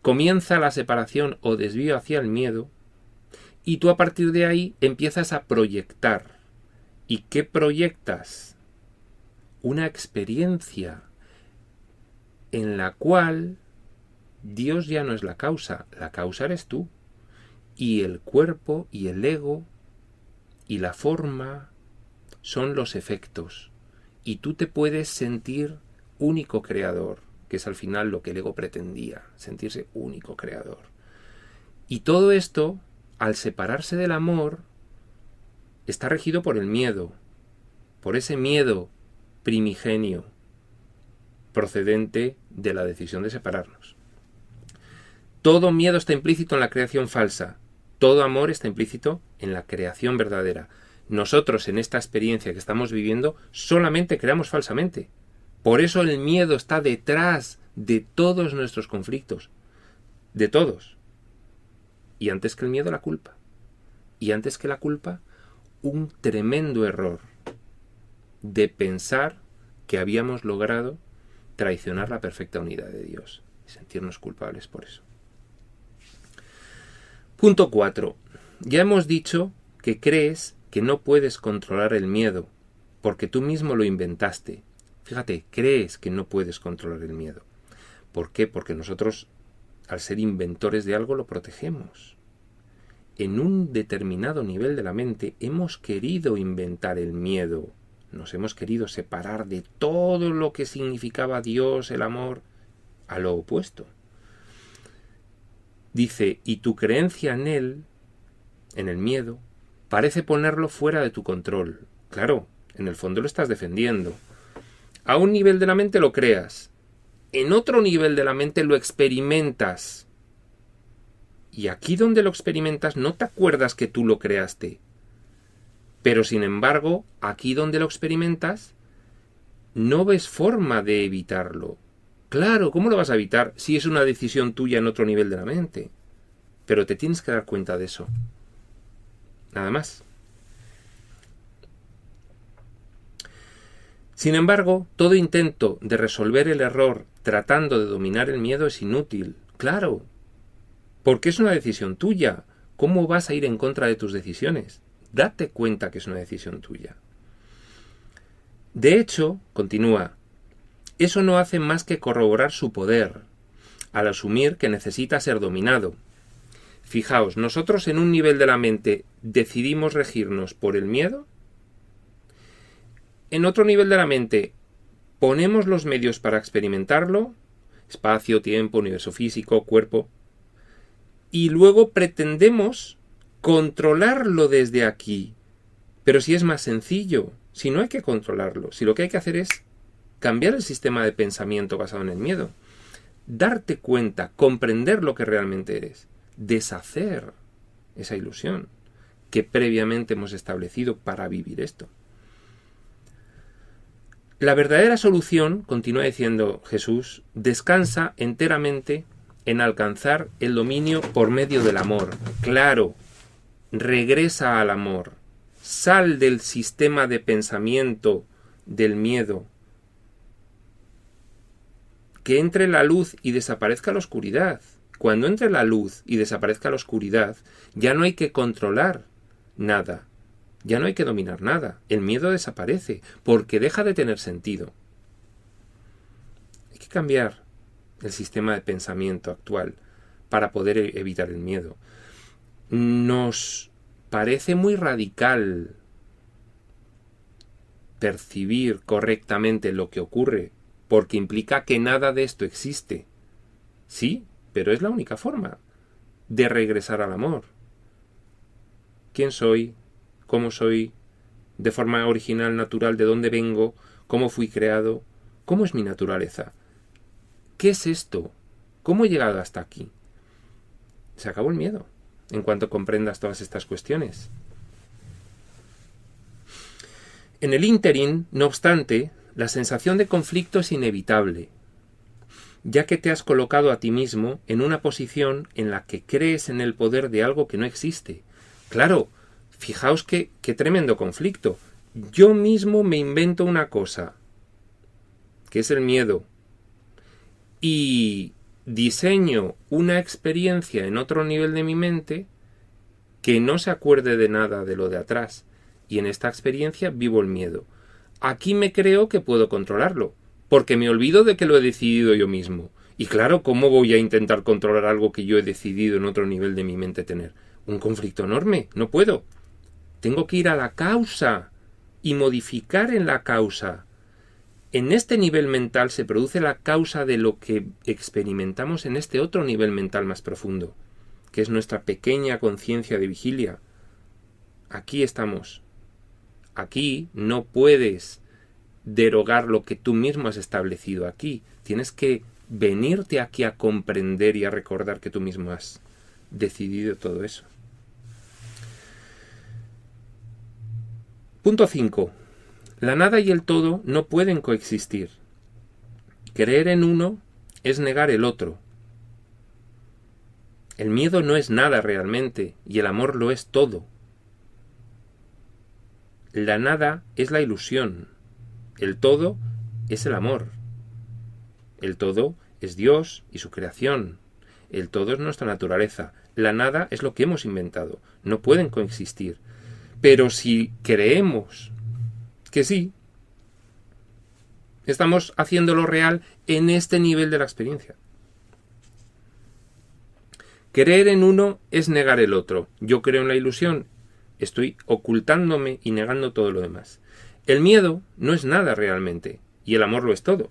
comienza la separación o desvío hacia el miedo, y tú a partir de ahí empiezas a proyectar. ¿Y qué proyectas? Una experiencia en la cual Dios ya no es la causa eres tú. Y el cuerpo y el ego y la forma son los efectos. Y tú te puedes sentir único creador, que es al final lo que el ego pretendía, sentirse único creador. Y todo esto, al separarse del amor, está regido por el miedo, por ese miedo primigenio procedente de la decisión de separarnos. Todo miedo está implícito en la creación falsa, todo amor está implícito en la creación verdadera. Nosotros en esta experiencia que estamos viviendo solamente creamos falsamente. Por eso el miedo está detrás de todos nuestros conflictos, de todos. Y antes que el miedo, la culpa. Y antes que la culpa, un tremendo error de pensar que habíamos logrado traicionar la perfecta unidad de Dios y sentirnos culpables por eso. Punto 4. Ya hemos dicho que crees que no puedes controlar el miedo, porque tú mismo lo inventaste. Fíjate, crees que no puedes controlar el miedo. ¿Por qué? Porque nosotros, al ser inventores de algo, lo protegemos. En un determinado nivel de la mente hemos querido inventar el miedo. Nos hemos querido separar de todo lo que significaba Dios, el amor, a lo opuesto. Dice, y tu creencia en él, en el miedo, parece ponerlo fuera de tu control. Claro, en el fondo lo estás defendiendo. A un nivel de la mente lo creas. En otro nivel de la mente lo experimentas. Y aquí donde lo experimentas no te acuerdas que tú lo creaste. Pero sin embargo, aquí donde lo experimentas, no ves forma de evitarlo. Claro, ¿cómo lo vas a evitar si es una decisión tuya en otro nivel de la mente? Pero te tienes que dar cuenta de eso. Nada más. Sin embargo, todo intento de resolver el error tratando de dominar el miedo es inútil. Claro, porque es una decisión tuya. ¿Cómo vas a ir en contra de tus decisiones? Date cuenta que es una decisión tuya. De hecho, continúa, eso no hace más que corroborar su poder, al asumir que necesita ser dominado. Fijaos, nosotros en un nivel de la mente decidimos regirnos por el miedo. En otro nivel de la mente ponemos los medios para experimentarlo, espacio, tiempo, universo físico, cuerpo, y luego pretendemos controlarlo desde aquí. Pero si es más sencillo, si no hay que controlarlo, si lo que hay que hacer es cambiar el sistema de pensamiento basado en el miedo, darte cuenta, comprender lo que realmente eres, deshacer esa ilusión que previamente hemos establecido para vivir esto. La verdadera solución, continúa diciendo Jesús, descansa enteramente en alcanzar el dominio por medio del amor. Claro, regresa al amor, sal del sistema de pensamiento del miedo, que entre la luz y desaparezca la oscuridad. Cuando entre la luz y desaparezca la oscuridad, ya no hay que controlar nada, ya no hay que dominar nada. El miedo desaparece porque deja de tener sentido. Hay que cambiar el sistema de pensamiento actual para poder evitar el miedo. Nos parece muy radical percibir correctamente lo que ocurre, porque implica que nada de esto existe. Sí, pero es la única forma de regresar al amor. ¿Quién soy? ¿Cómo soy? De forma original, natural, ¿de dónde vengo? ¿Cómo fui creado? ¿Cómo es mi naturaleza? ¿Qué es esto? ¿Cómo he llegado hasta aquí? Se acabó el miedo en cuanto comprendas todas estas cuestiones. En el ínterin, no obstante, la sensación de conflicto es inevitable, ya que te has colocado a ti mismo en una posición en la que crees en el poder de algo que no existe. Claro, fijaos qué tremendo conflicto. Yo mismo me invento una cosa, que es el miedo, y diseño una experiencia en otro nivel de mi mente que no se acuerde de nada de lo de atrás. Y en esta experiencia vivo el miedo. Aquí me creo que puedo controlarlo, porque me olvido de que lo he decidido yo mismo. Y claro, ¿cómo voy a intentar controlar algo que yo he decidido en otro nivel de mi mente tener? Un conflicto enorme, no puedo. Tengo que ir a la causa y modificar en la causa. En este nivel mental se produce la causa de lo que experimentamos en este otro nivel mental más profundo, que es nuestra pequeña conciencia de vigilia. Aquí estamos. Aquí no puedes derogar lo que tú mismo has establecido aquí. Tienes que venirte aquí a comprender y a recordar que tú mismo has decidido todo eso. Punto 5. La nada y el todo no pueden coexistir. Creer en uno es negar el otro. El miedo no es nada realmente y el amor lo es todo. La nada es la ilusión. El todo es el amor. El todo es Dios y su creación. El todo es nuestra naturaleza. La nada es lo que hemos inventado. No pueden coexistir. Pero si creemos que sí, estamos haciéndolo real en este nivel de la experiencia. Creer en uno es negar el otro. Yo creo en la ilusión. Estoy ocultándome y negando todo lo demás. El miedo no es nada realmente, y el amor lo es todo.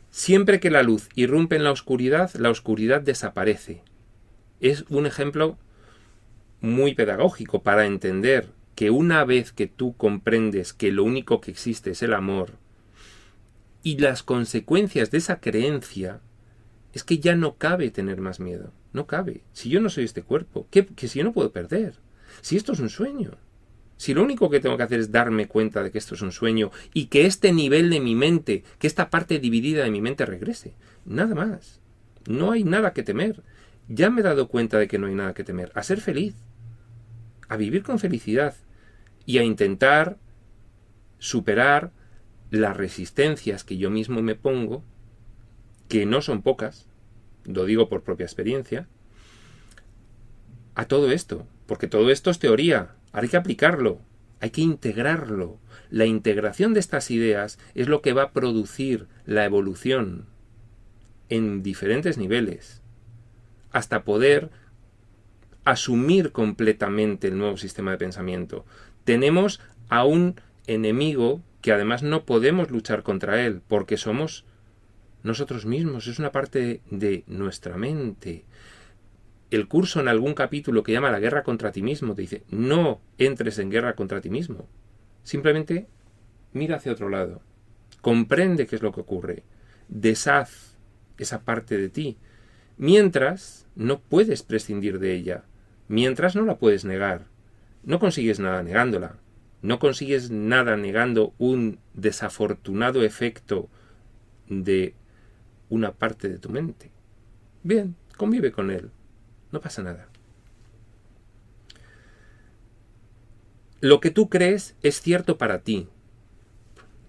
Siempre que la luz irrumpe en la oscuridad desaparece. Es un ejemplo muy pedagógico para entender que una vez que tú comprendes que lo único que existe es el amor y las consecuencias de esa creencia, es que ya no cabe tener más miedo. No cabe. Si yo no soy este cuerpo, que si yo no puedo perder. Si esto es un sueño. Si lo único que tengo que hacer es darme cuenta de que esto es un sueño y que este nivel de mi mente, que esta parte dividida de mi mente regrese. Nada más. No hay nada que temer. Ya me he dado cuenta de que no hay nada que temer. A ser feliz. A vivir con felicidad. Y a intentar superar las resistencias que yo mismo me pongo, que no son pocas, lo digo por propia experiencia, a todo esto. Porque todo esto es teoría. Hay que aplicarlo, hay que integrarlo. La integración de estas ideas es lo que va a producir la evolución en diferentes niveles, hasta poder asumir completamente el nuevo sistema de pensamiento. Tenemos a un enemigo que además no podemos luchar contra él, porque somos nosotros mismos, es una parte de nuestra mente. El curso en algún capítulo que llama la guerra contra ti mismo te dice, no entres en guerra contra ti mismo. Simplemente mira hacia otro lado. Comprende qué es lo que ocurre. Deshaz esa parte de ti. Mientras no puedes prescindir de ella. Mientras no la puedes negar. No consigues nada negándola. No consigues nada negando un desafortunado efecto de una parte de tu mente. Bien, convive con él. No pasa nada. Lo que tú crees es cierto para ti.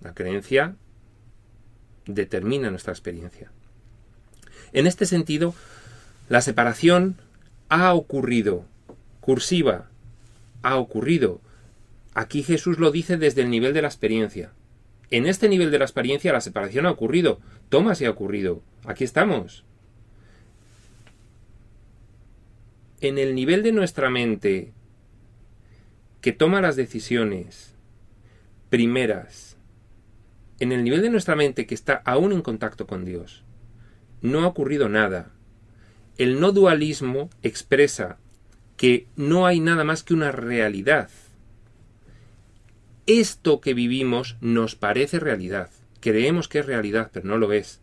La creencia determina nuestra experiencia. En este sentido, la separación ha ocurrido. Cursiva, ha ocurrido. Aquí Jesús lo dice desde el nivel de la experiencia. En este nivel de la experiencia la separación ha ocurrido. Toma si ha ocurrido. Aquí estamos. En el nivel de nuestra mente que toma las decisiones primeras, en el nivel de nuestra mente que está aún en contacto con Dios, no ha ocurrido nada. El no dualismo expresa que no hay nada más que una realidad. Esto que vivimos nos parece realidad. Creemos que es realidad, pero no lo es.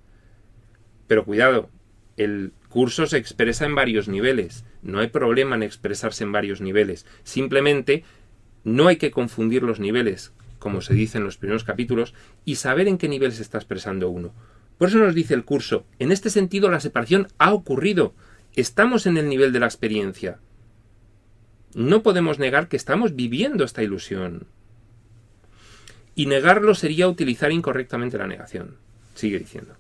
Pero cuidado, el curso se expresa en varios niveles. No hay problema en expresarse en varios niveles. Simplemente no hay que confundir los niveles, como se dice en los primeros capítulos, y saber en qué nivel se está expresando uno. Por eso nos dice el curso, en este sentido la separación ha ocurrido. Estamos en el nivel de la experiencia. No podemos negar que estamos viviendo esta ilusión. Y negarlo sería utilizar incorrectamente la negación. Sigue diciendo.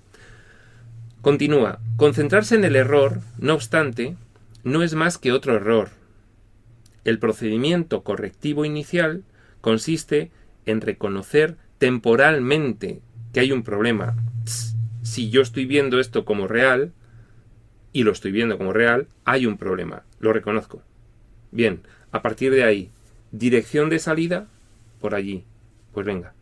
Continúa. Concentrarse en el error, no obstante, no es más que otro error. El procedimiento correctivo inicial consiste en reconocer temporalmente que hay un problema. Si yo estoy viendo esto como real, y lo estoy viendo como real, hay un problema. Lo reconozco. Bien, a partir de ahí, dirección de salida, por allí. Pues venga.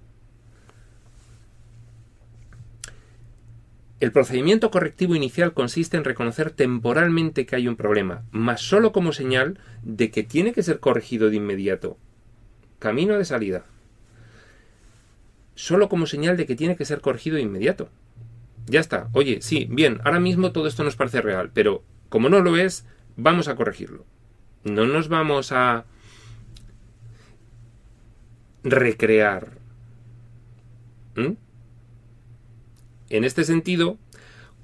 El procedimiento correctivo inicial consiste en reconocer temporalmente que hay un problema, mas solo como señal de que tiene que ser corregido de inmediato. Camino de salida. Solo como señal de que tiene que ser corregido de inmediato. Ya está. Oye, sí, bien, ahora mismo todo esto nos parece real, pero como no lo es, vamos a corregirlo. No nos vamos a recrear. En este sentido,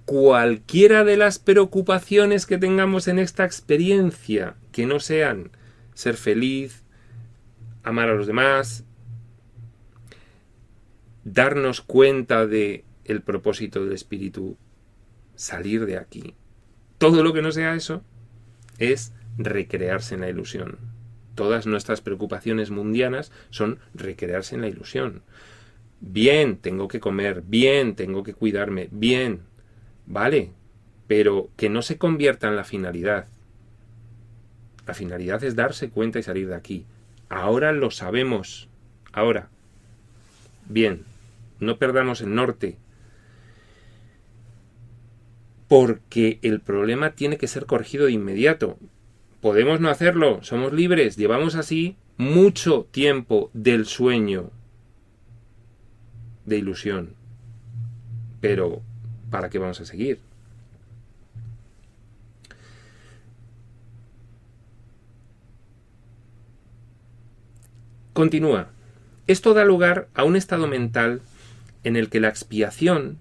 cualquiera de las preocupaciones que tengamos en esta experiencia, que no sean ser feliz, amar a los demás, darnos cuenta de el propósito del espíritu salir de aquí. Todo lo que no sea eso es recrearse en la ilusión. Todas nuestras preocupaciones mundianas son recrearse en la ilusión. Bien, tengo que comer, bien, tengo que cuidarme, bien, vale, pero que no se convierta en la finalidad. La finalidad es darse cuenta y salir de aquí. Ahora lo sabemos. Ahora. Bien, no perdamos el norte. Porque el problema tiene que ser corregido de inmediato. Podemos no hacerlo, somos libres. Llevamos así mucho tiempo del sueño de ilusión. Pero, ¿para qué vamos a seguir? Continúa. Esto da lugar a un estado mental en el que la expiación,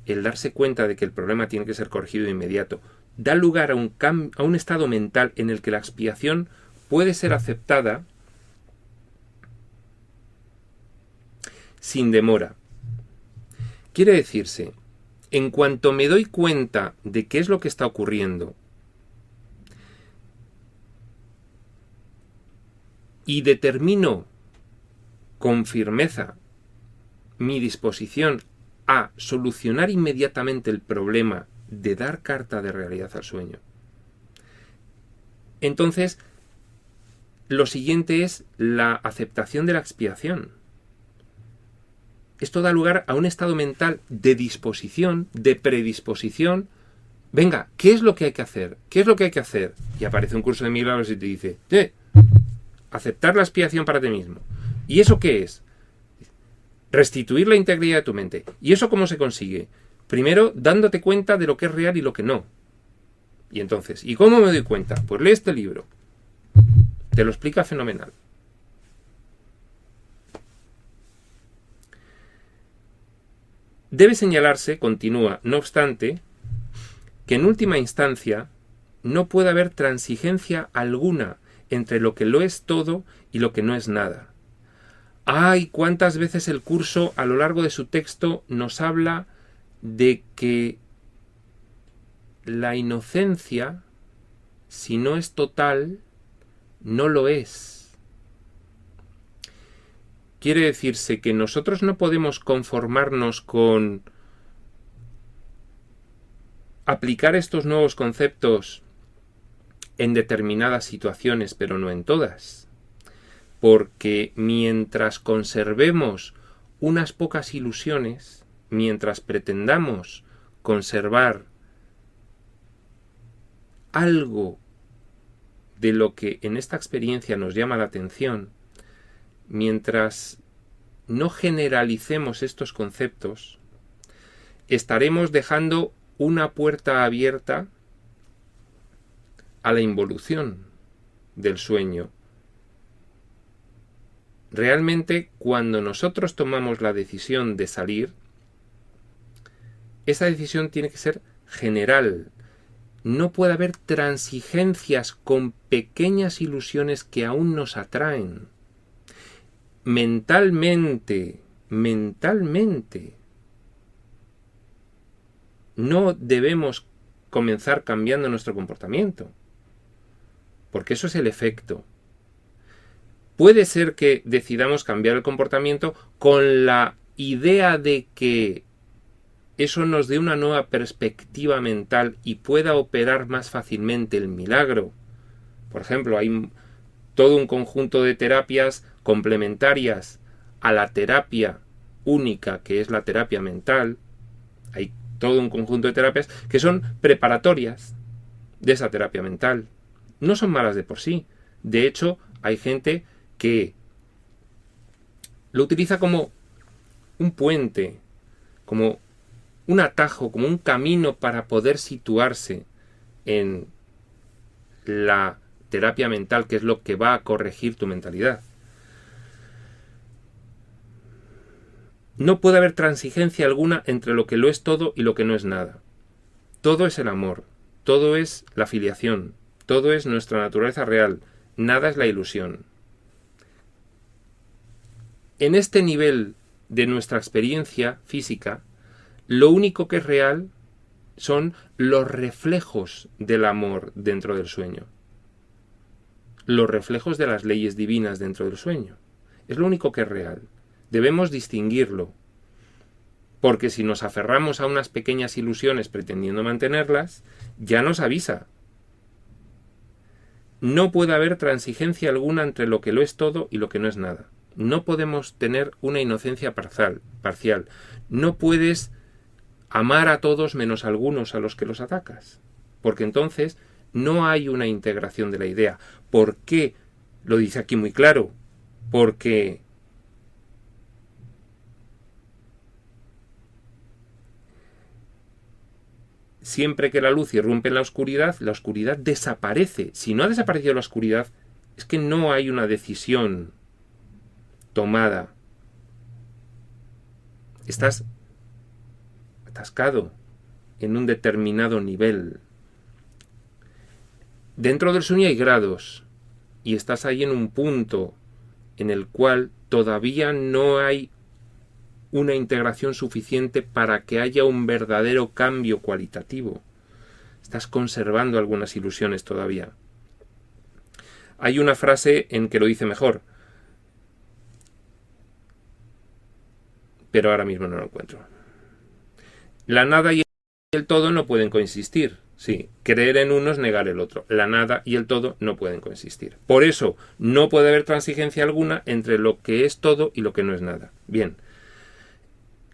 el darse cuenta de que el problema tiene que ser corregido de inmediato, da lugar a un estado mental en el que la expiación puede ser aceptada sin demora. Quiere decirse, en cuanto me doy cuenta de qué es lo que está ocurriendo y determino con firmeza mi disposición a solucionar inmediatamente el problema de dar carta de realidad al sueño, entonces lo siguiente es la aceptación de la expiación. Esto da lugar a un estado mental de disposición, de predisposición. Venga, ¿qué es lo que hay que hacer? ¿Qué es lo que hay que hacer? Y aparece un curso de milagros y te dice, aceptar la expiación para ti mismo. ¿Y eso qué es? Restituir la integridad de tu mente. ¿Y eso cómo se consigue? Primero, dándote cuenta de lo que es real y lo que no. Y entonces, ¿y cómo me doy cuenta? Pues lee este libro. Te lo explica fenomenal. Debe señalarse, continúa, no obstante, que en última instancia no puede haber transigencia alguna entre lo que lo es todo y lo que no es nada. ¡Ay! Cuántas veces el curso a lo largo de su texto nos habla de que la inocencia, si no es total, no lo es. Quiere decirse que nosotros no podemos conformarnos con aplicar estos nuevos conceptos en determinadas situaciones, pero no en todas. Porque mientras conservemos unas pocas ilusiones, mientras pretendamos conservar algo de lo que en esta experiencia nos llama la atención, mientras no generalicemos estos conceptos, estaremos dejando una puerta abierta a la involución del sueño. Realmente, cuando nosotros tomamos la decisión de salir, esa decisión tiene que ser general. No puede haber transigencias con pequeñas ilusiones que aún nos atraen. Mentalmente, no debemos comenzar cambiando nuestro comportamiento, porque eso es el efecto. Puede ser que decidamos cambiar el comportamiento con la idea de que eso nos dé una nueva perspectiva mental y pueda operar más fácilmente el milagro. Por ejemplo, hay todo un conjunto de terapias complementarias a la terapia única que es la terapia mental. Hay todo un conjunto de terapias que son preparatorias de esa terapia mental. No son malas de por sí. De hecho, hay gente que lo utiliza como un puente, como un atajo, como un camino para poder situarse en la terapia mental, que es lo que va a corregir tu mentalidad. No puede haber transigencia alguna entre lo que lo es todo y lo que no es nada. Todo es el amor, todo es la filiación, todo es nuestra naturaleza real, nada es la ilusión. En este nivel de nuestra experiencia física, lo único que es real son los reflejos del amor dentro del sueño. Los reflejos de las leyes divinas dentro del sueño. Es lo único que es real. Debemos distinguirlo. Porque si nos aferramos a unas pequeñas ilusiones pretendiendo mantenerlas, ya nos avisa. No puede haber transigencia alguna entre lo que lo es todo y lo que no es nada. No podemos tener una inocencia parcial. No puedes amar a todos menos a algunos a los que los atacas. Porque entonces no hay una integración de la idea. ¿Por qué? Lo dice aquí muy claro. Porque siempre que la luz irrumpe en la oscuridad desaparece. Si no ha desaparecido la oscuridad, es que no hay una decisión tomada. Estás atascado en un determinado nivel. Dentro del sueño hay grados y estás ahí en un punto en el cual todavía no hay una integración suficiente para que haya un verdadero cambio cualitativo. Estás conservando algunas ilusiones todavía. Hay una frase en que lo dice mejor, pero ahora mismo no lo encuentro. La nada y el todo no pueden coexistir. Sí, creer en uno es negar el otro. La nada y el todo no pueden coexistir. Por eso no puede haber transigencia alguna entre lo que es todo y lo que no es nada. Bien.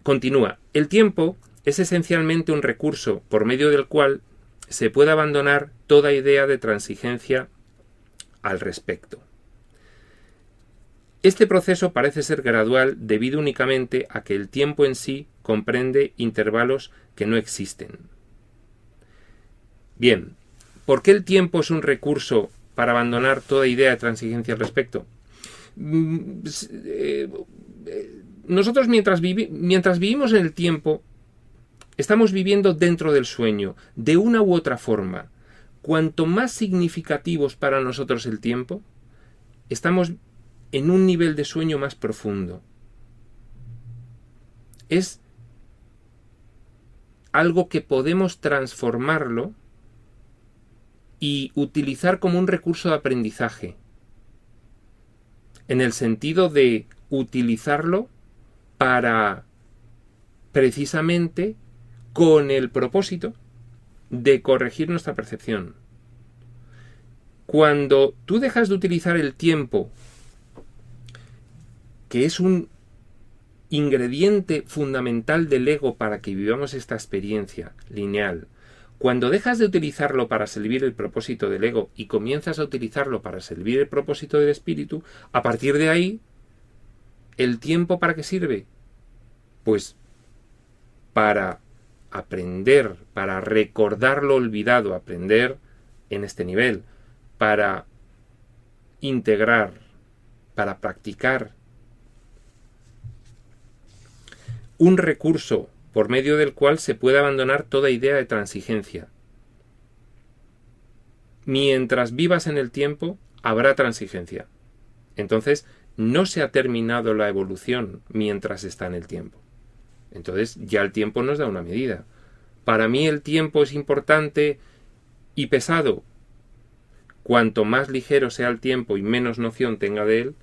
Continúa. El tiempo es esencialmente un recurso por medio del cual se puede abandonar toda idea de transigencia al respecto. Este proceso parece ser gradual debido únicamente a que el tiempo en sí comprende intervalos que no existen. Bien, ¿por qué el tiempo es un recurso para abandonar toda idea de transigencia al respecto? Nosotros mientras vivimos en el tiempo, estamos viviendo dentro del sueño, de una u otra forma. Cuanto más significativos para nosotros el tiempo, estamos en un nivel de sueño más profundo. Es algo que podemos transformarlo y utilizar como un recurso de aprendizaje, en el sentido de utilizarlo para precisamente con el propósito de corregir nuestra percepción. Cuando tú dejas de utilizar el tiempo, que es un ingrediente fundamental del ego para que vivamos esta experiencia lineal, cuando dejas de utilizarlo para servir el propósito del ego y comienzas a utilizarlo para servir el propósito del espíritu, a partir de ahí, ¿el tiempo para qué sirve? Pues para aprender, para recordar lo olvidado, aprender en este nivel, para integrar, para practicar. Un recurso por medio del cual se puede abandonar toda idea de transigencia. Mientras vivas en el tiempo, habrá transigencia. Entonces, no se ha terminado la evolución mientras está en el tiempo. Entonces, ya el tiempo nos da una medida. Para mí el tiempo es importante y pesado. Cuanto más ligero sea el tiempo y menos noción tenga de él,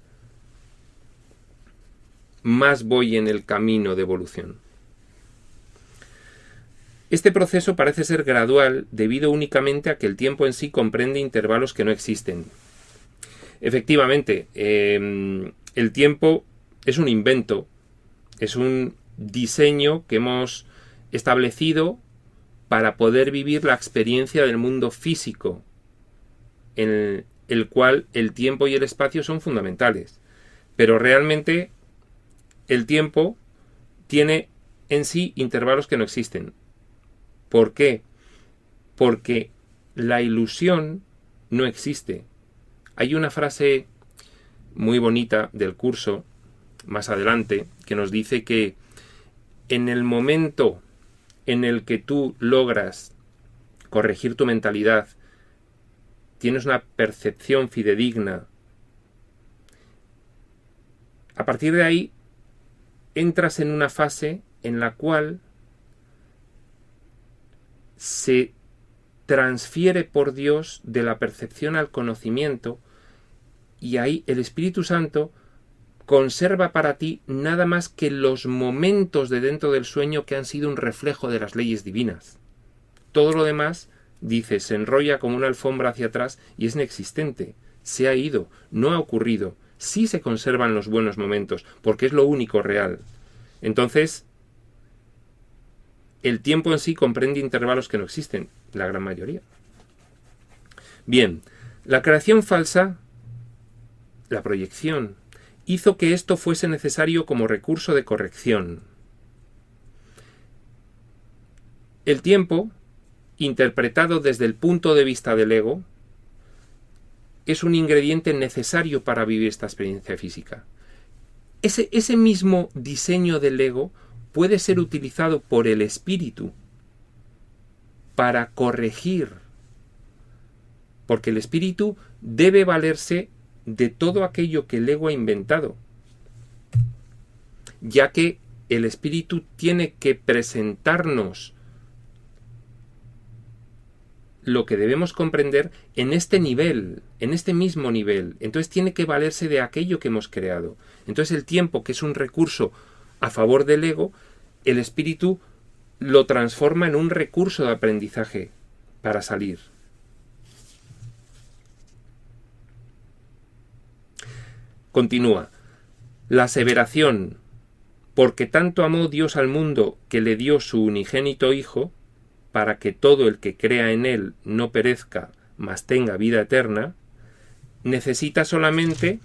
más voy en el camino de evolución. Este proceso parece ser gradual debido únicamente a que el tiempo en sí comprende intervalos que no existen. Efectivamente, el tiempo es un invento, es un diseño que hemos establecido para poder vivir la experiencia del mundo físico, en el cual el tiempo y el espacio son fundamentales. Pero realmente el tiempo tiene en sí intervalos que no existen. ¿Por qué? Porque la ilusión no existe. Hay una frase muy bonita del curso, más adelante, que nos dice que en el momento en el que tú logras corregir tu mentalidad, tienes una percepción fidedigna, a partir de ahí entras en una fase en la cual se transfiere por Dios de la percepción al conocimiento, y ahí el Espíritu Santo conserva para ti nada más que los momentos de dentro del sueño que han sido un reflejo de las leyes divinas. Todo lo demás, dice, se enrolla como una alfombra hacia atrás y es inexistente. Se ha ido, no ha ocurrido. Sí se conservan los buenos momentos, porque es lo único real. Entonces, el tiempo en sí comprende intervalos que no existen, la gran mayoría. Bien, la creación falsa, la proyección, hizo que esto fuese necesario como recurso de corrección. El tiempo, interpretado desde el punto de vista del ego, es un ingrediente necesario para vivir esta experiencia física. Ese mismo diseño del ego puede ser utilizado por el espíritu para corregir, porque el espíritu debe valerse de todo aquello que el ego ha inventado, ya que el espíritu tiene que presentarnos lo que debemos comprender en este nivel, en este mismo nivel. Entonces tiene que valerse de aquello que hemos creado. Entonces el tiempo, que es un recurso a favor del ego, el espíritu lo transforma en un recurso de aprendizaje para salir. Continúa. La aseveración, porque tanto amó Dios al mundo que le dio su unigénito Hijo, para que todo el que crea en él no perezca, mas tenga vida eterna, necesita solamente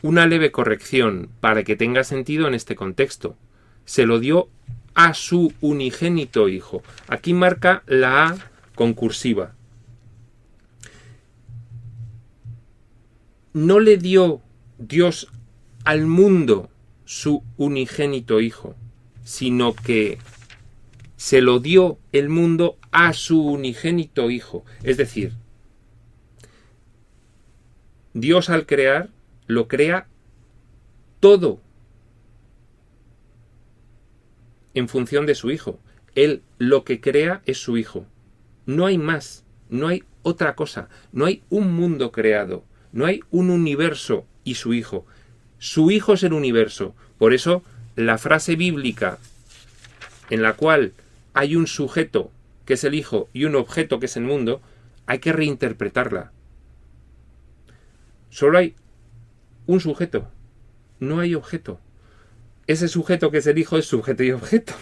una leve corrección para que tenga sentido en este contexto. Se lo dio a su unigénito Hijo. Aquí marca la A concursiva. No le dio Dios al mundo su unigénito Hijo, sino que se lo dio el mundo a su unigénito Hijo. Es decir, Dios al crear, lo crea todo en función de su Hijo. Él lo que crea es su Hijo. No hay más, no hay otra cosa, no hay un mundo creado, no hay un universo y su Hijo. Su Hijo es el universo. Por eso la frase bíblica en la cual hay un sujeto que es el Hijo y un objeto que es el mundo, hay que reinterpretarla. Solo hay un sujeto, no hay objeto. Ese sujeto que es el Hijo es sujeto y objeto.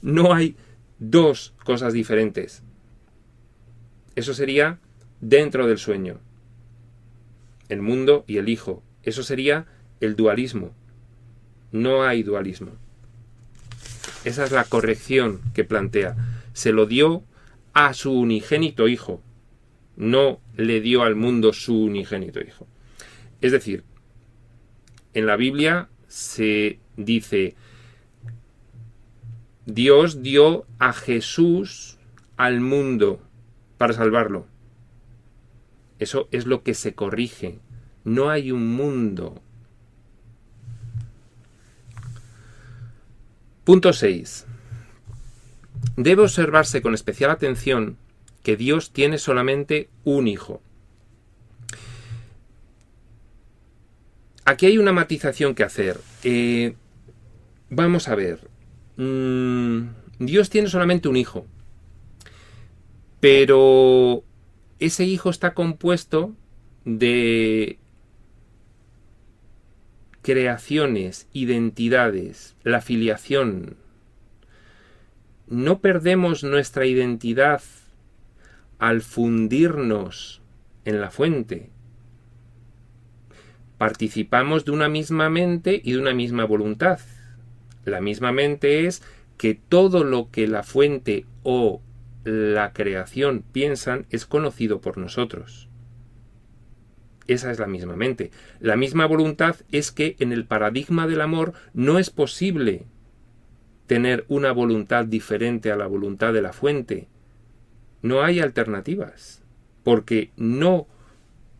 No hay dos cosas diferentes. Eso sería dentro del sueño. El mundo y el Hijo. Eso sería el dualismo. No hay dualismo. Esa es la corrección que plantea. Se lo dio a su unigénito Hijo. No le dio al mundo su unigénito Hijo. Es decir, en la Biblia se dice: Dios dio a Jesús al mundo para salvarlo. Eso es lo que se corrige. No hay un mundo. Punto 6. Debe observarse con especial atención que Dios tiene solamente un Hijo. Aquí hay una matización que hacer. Vamos a ver. Dios tiene solamente un Hijo. Pero ese Hijo está compuesto de creaciones, identidades, la filiación. No perdemos nuestra identidad al fundirnos en la fuente. Participamos de una misma mente y de una misma voluntad. La misma mente es que todo lo que la fuente o la creación piensan es conocido por nosotros. Esa es la misma mente. La misma voluntad es que en el paradigma del amor no es posible tener una voluntad diferente a la voluntad de la fuente. No hay alternativas, porque no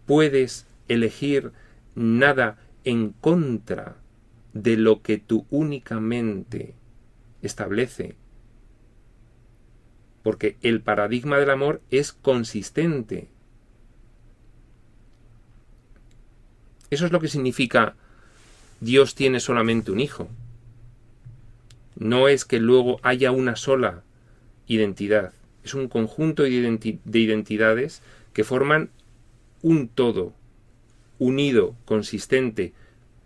puedes elegir nada en contra de lo que tu única mente establece. Porque el paradigma del amor es consistente. Eso es lo que significa Dios tiene solamente un hijo. No es que luego haya una sola identidad. Es un conjunto de identidades que forman un todo, unido, consistente,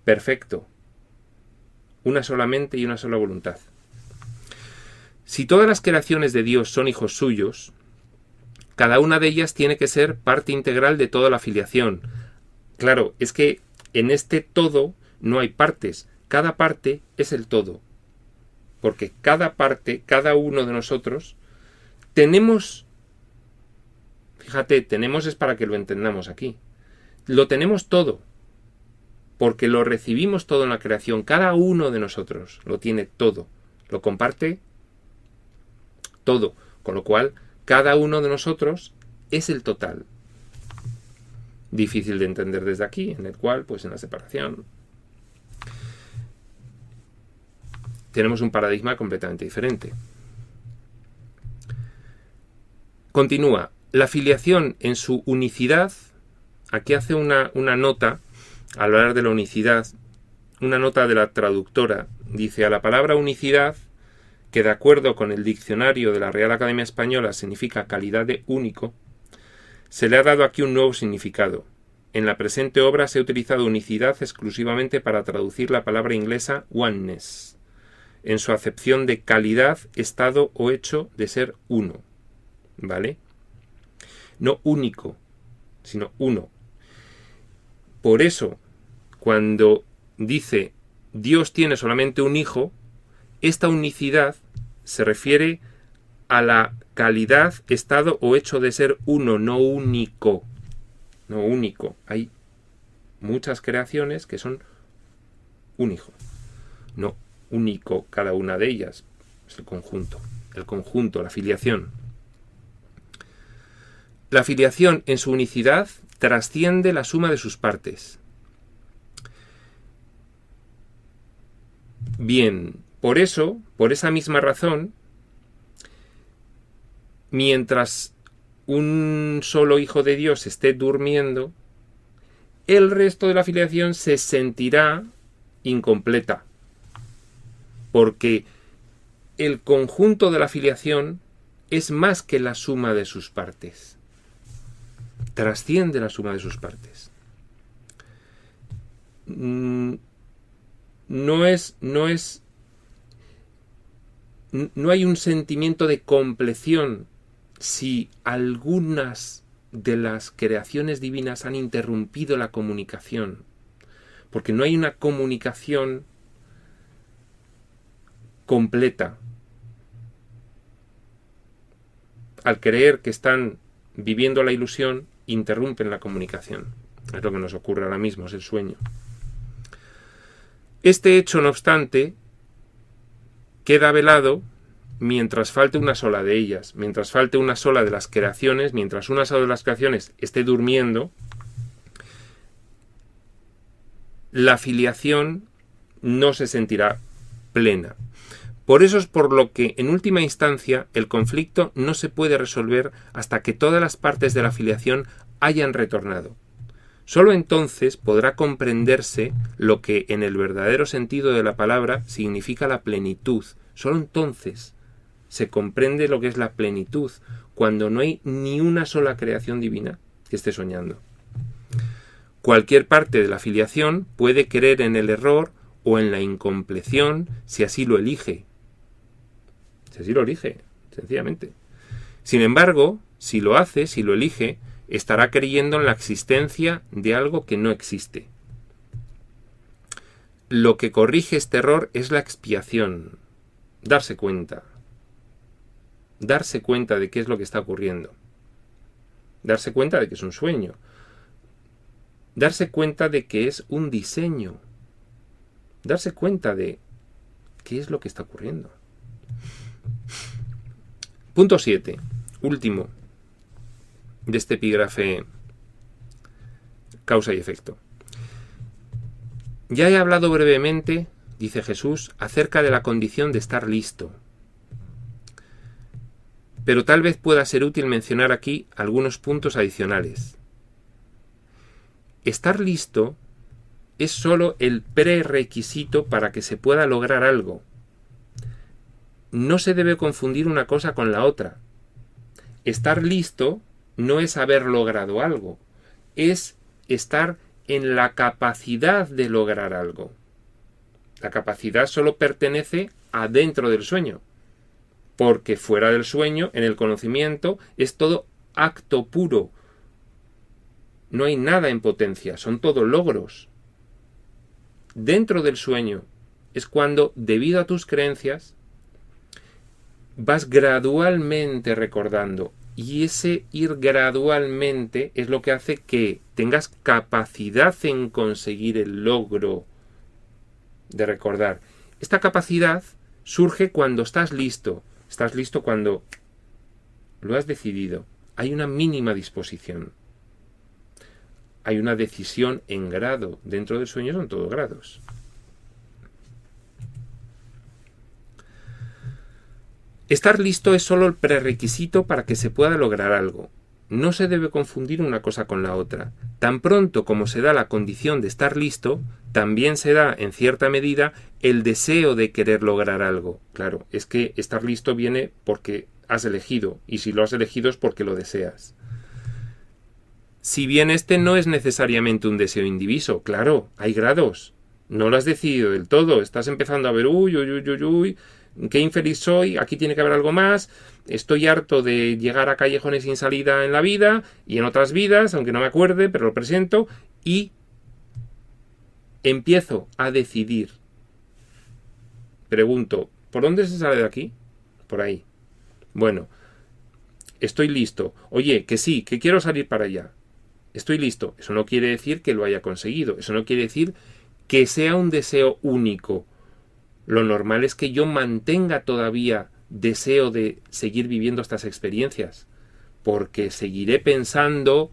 perfecto. Una sola mente y una sola voluntad. Si todas las creaciones de Dios son hijos suyos, cada una de ellas tiene que ser parte integral de toda la filiación. Claro, es que en este todo no hay partes. Cada parte es el todo. Porque cada parte, cada uno de nosotros, tenemos, fíjate, tenemos es para que lo entendamos aquí. Lo tenemos todo. Porque lo recibimos todo en la creación. Cada uno de nosotros lo tiene todo. Lo comparte todo. Con lo cual, cada uno de nosotros es el total. Difícil de entender desde aquí, en el cual, pues en la separación, tenemos un paradigma completamente diferente. Continúa. La filiación en su unicidad, aquí hace una nota, al hablar de la unicidad, una nota de la traductora, dice: a la palabra unicidad, que de acuerdo con el diccionario de la Real Academia Española significa calidad de único, se le ha dado aquí un nuevo significado. En la presente obra se ha utilizado unicidad exclusivamente para traducir la palabra inglesa oneness, en su acepción de calidad, estado o hecho de ser uno. ¿Vale? No único, sino uno. Por eso, cuando dice Dios tiene solamente un hijo, esta unicidad se refiere a la calidad, estado o hecho de ser uno, no único. No único. Hay muchas creaciones que son un hijo. No único cada una de ellas. Es el conjunto, la filiación. La filiación en su unicidad trasciende la suma de sus partes. Bien, por eso, por esa misma razón, mientras un solo hijo de Dios esté durmiendo, el resto de la filiación se sentirá incompleta. Porque el conjunto de la filiación es más que la suma de sus partes. Trasciende la suma de sus partes. No hay un sentimiento de compleción si algunas de las creaciones divinas han interrumpido la comunicación. Porque no hay una comunicación completa. Al creer que están viviendo la ilusión, interrumpen la comunicación. Es lo que nos ocurre ahora mismo, es el sueño. Este hecho, no obstante, queda velado mientras falte una sola de ellas, mientras falte una sola de las creaciones, mientras una sola de las creaciones esté durmiendo, la filiación no se sentirá plena. Por eso es por lo que, en última instancia, el conflicto no se puede resolver hasta que todas las partes de la filiación hayan retornado. Solo entonces podrá comprenderse lo que, en el verdadero sentido de la palabra, significa la plenitud. Solo entonces se comprende lo que es la plenitud, cuando no hay ni una sola creación divina que esté soñando. Cualquier parte de la filiación puede creer en el error o en la incompleción si así lo elige. Si así lo elige, sencillamente. Sin embargo, si lo hace, si lo elige, estará creyendo en la existencia de algo que no existe. Lo que corrige este error es la expiación. Darse cuenta. Darse cuenta de qué es lo que está ocurriendo. Darse cuenta de que es un sueño. Darse cuenta de que es un diseño. Darse cuenta de qué es lo que está ocurriendo. Punto 7. Último de este epígrafe causa y efecto. Ya he hablado brevemente dice Jesús, acerca de la condición de estar listo. Pero tal vez pueda ser útil mencionar aquí algunos puntos adicionales. Estar listo es solo el prerequisito para que se pueda lograr algo. No se debe confundir una cosa con la otra. Estar listo no es haber logrado algo, es estar en la capacidad de lograr algo. La capacidad solo pertenece adentro del sueño, porque fuera del sueño, en el conocimiento, es todo acto puro. No hay nada en potencia, son todo logros. Dentro del sueño es cuando, debido a tus creencias, vas gradualmente recordando. Y ese ir gradualmente es lo que hace que tengas capacidad en conseguir el logro de recordar. Esta capacidad surge cuando estás listo. Estás listo cuando lo has decidido. Hay una mínima disposición. Hay una decisión en grado. Dentro del sueño son todos grados. Estar listo es solo el prerequisito para que se pueda lograr algo. No se debe confundir una cosa con la otra. Tan pronto como se da la condición de estar listo, también se da, en cierta medida, el deseo de querer lograr algo. Claro, es que estar listo viene porque has elegido, y si lo has elegido es porque lo deseas. Si bien este no es necesariamente un deseo indiviso, claro, hay grados. No lo has decidido del todo, estás empezando a ver, uy, qué infeliz soy, aquí tiene que haber algo más, estoy harto de llegar a callejones sin salida en la vida y en otras vidas, aunque no me acuerde, pero lo presento, y empiezo a decidir. Pregunto, ¿por dónde se sale de aquí? Por ahí. Bueno, estoy listo. Oye, que sí, que quiero salir para allá. Estoy listo. Eso no quiere decir que lo haya conseguido. Eso no quiere decir que sea un deseo único. Lo normal es que yo mantenga todavía deseo de seguir viviendo estas experiencias, porque seguiré pensando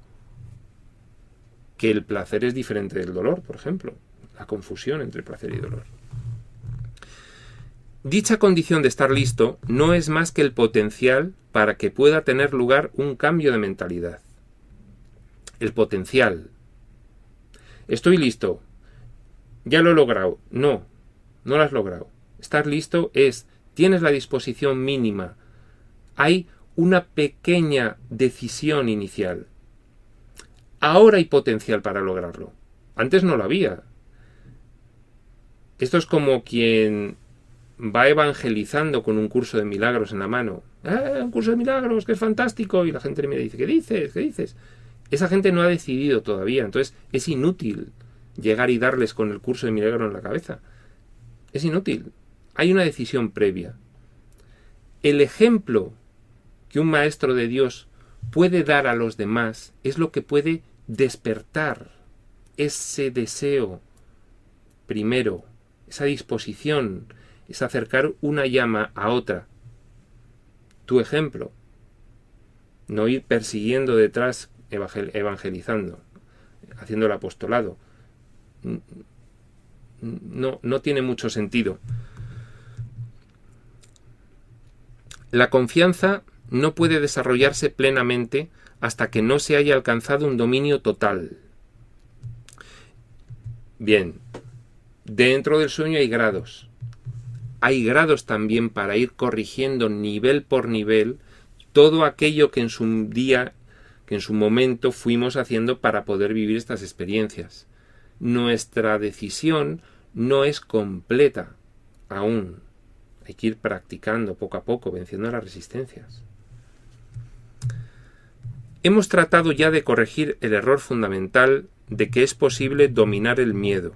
que el placer es diferente del dolor, por ejemplo, la confusión entre placer y dolor. Dicha condición de estar listo no es más que el potencial para que pueda tener lugar un cambio de mentalidad. El potencial. Estoy listo. Ya lo he logrado. No lo has logrado. Estar listo es, tienes la disposición mínima. Hay una pequeña decisión inicial. Ahora hay potencial para lograrlo. Antes no lo había. Esto es como quien va evangelizando con un curso de milagros en la mano. Un curso de milagros, que es fantástico. Y la gente le mira y dice, ¿qué dices? ¿Qué dices? Esa gente no ha decidido todavía. Entonces es inútil llegar y darles con el curso de milagros en la cabeza. Es inútil. Hay una decisión previa. El ejemplo que un maestro de Dios puede dar a los demás es lo que puede despertar ese deseo primero, esa disposición, es acercar una llama a otra. Tu ejemplo. No ir persiguiendo detrás, evangelizando, haciendo el apostolado. No tiene mucho sentido. La confianza no puede desarrollarse plenamente hasta que no se haya alcanzado un dominio total. Bien, dentro del sueño hay grados. Hay grados también para ir corrigiendo nivel por nivel todo aquello que en su día, que en su momento fuimos haciendo para poder vivir estas experiencias. Nuestra decisión no es completa aún. Hay que ir practicando poco a poco, venciendo las resistencias. Hemos tratado ya de corregir el error fundamental de que es posible dominar el miedo.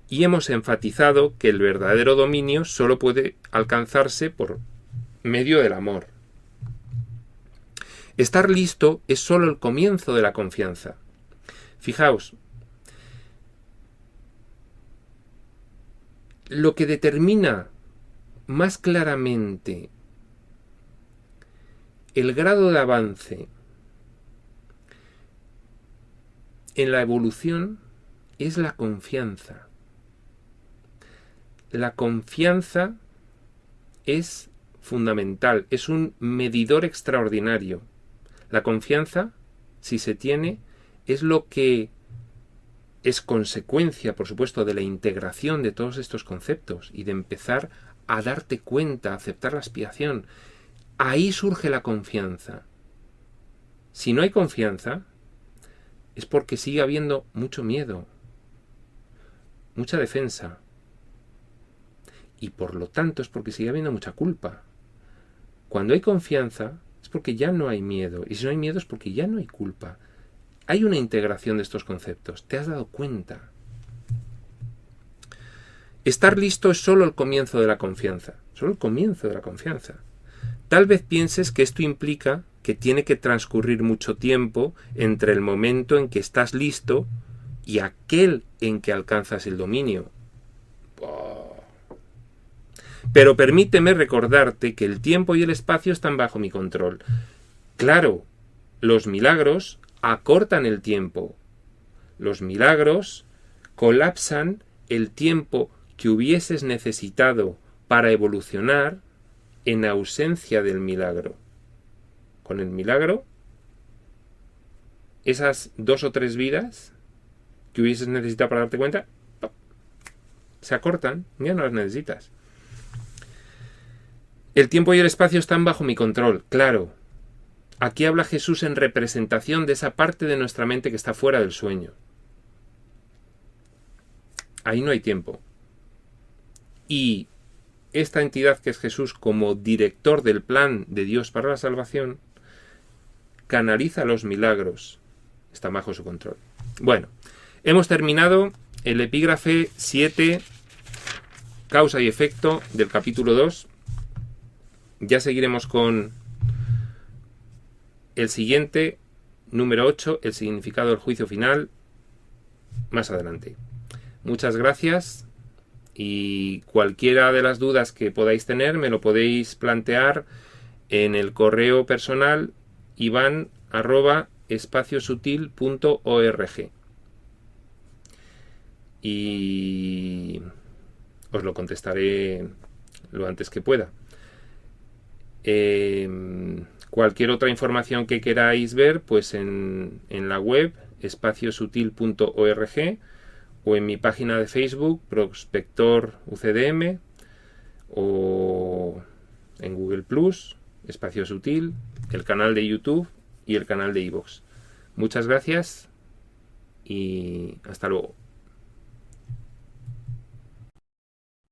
Y hemos enfatizado que el verdadero dominio solo puede alcanzarse por medio del amor. Estar listo es solo el comienzo de la confianza. Fijaos, lo que determina más claramente el grado de avance en la evolución es la confianza. la confianza es fundamental, es un medidor extraordinario. La confianza, si se tiene, es lo que es consecuencia, por supuesto, de la integración de todos estos conceptos y de empezar a darte cuenta, a aceptar la expiación. Ahí surge la confianza. Si no hay confianza, es porque sigue habiendo mucho miedo, mucha defensa. Y por lo tanto es porque sigue habiendo mucha culpa. Cuando hay confianza es porque ya no hay miedo. Y si no hay miedo es porque ya no hay culpa. Hay una integración de estos conceptos. ¿Te has dado cuenta? Estar listo es solo el comienzo de la confianza. Solo el comienzo de la confianza. Tal vez pienses que esto implica que tiene que transcurrir mucho tiempo entre el momento en que estás listo y aquel en que alcanzas el dominio. Pero permíteme recordarte que el tiempo y el espacio están bajo mi control. Claro, los milagros acortan el tiempo. Los milagros colapsan el tiempo que hubieses necesitado para evolucionar en ausencia del milagro. Con el milagro, esas 2 o 3 vidas que hubieses necesitado para darte cuenta, se acortan, ya no las necesitas. El tiempo y el espacio están bajo mi control, claro. Aquí habla Jesús en representación de esa parte de nuestra mente que está fuera del sueño. Ahí no hay tiempo. Y esta entidad que es Jesús como director del plan de Dios para la salvación, canaliza los milagros. Está bajo su control. Bueno, hemos terminado el epígrafe 7, causa y efecto del capítulo 2. Ya seguiremos con el siguiente, número 8, el significado del juicio final, más adelante. Muchas gracias y cualquiera de las dudas que podáis tener me lo podéis plantear en el correo personal ivan@espaciosutil.org y os lo contestaré lo antes que pueda. Cualquier otra información que queráis ver, pues en la web espaciosutil.org o en mi página de Facebook Prospector UCDM o en Google Plus, Espacio Sutil, el canal de YouTube y el canal de iVoox. Muchas gracias y hasta luego.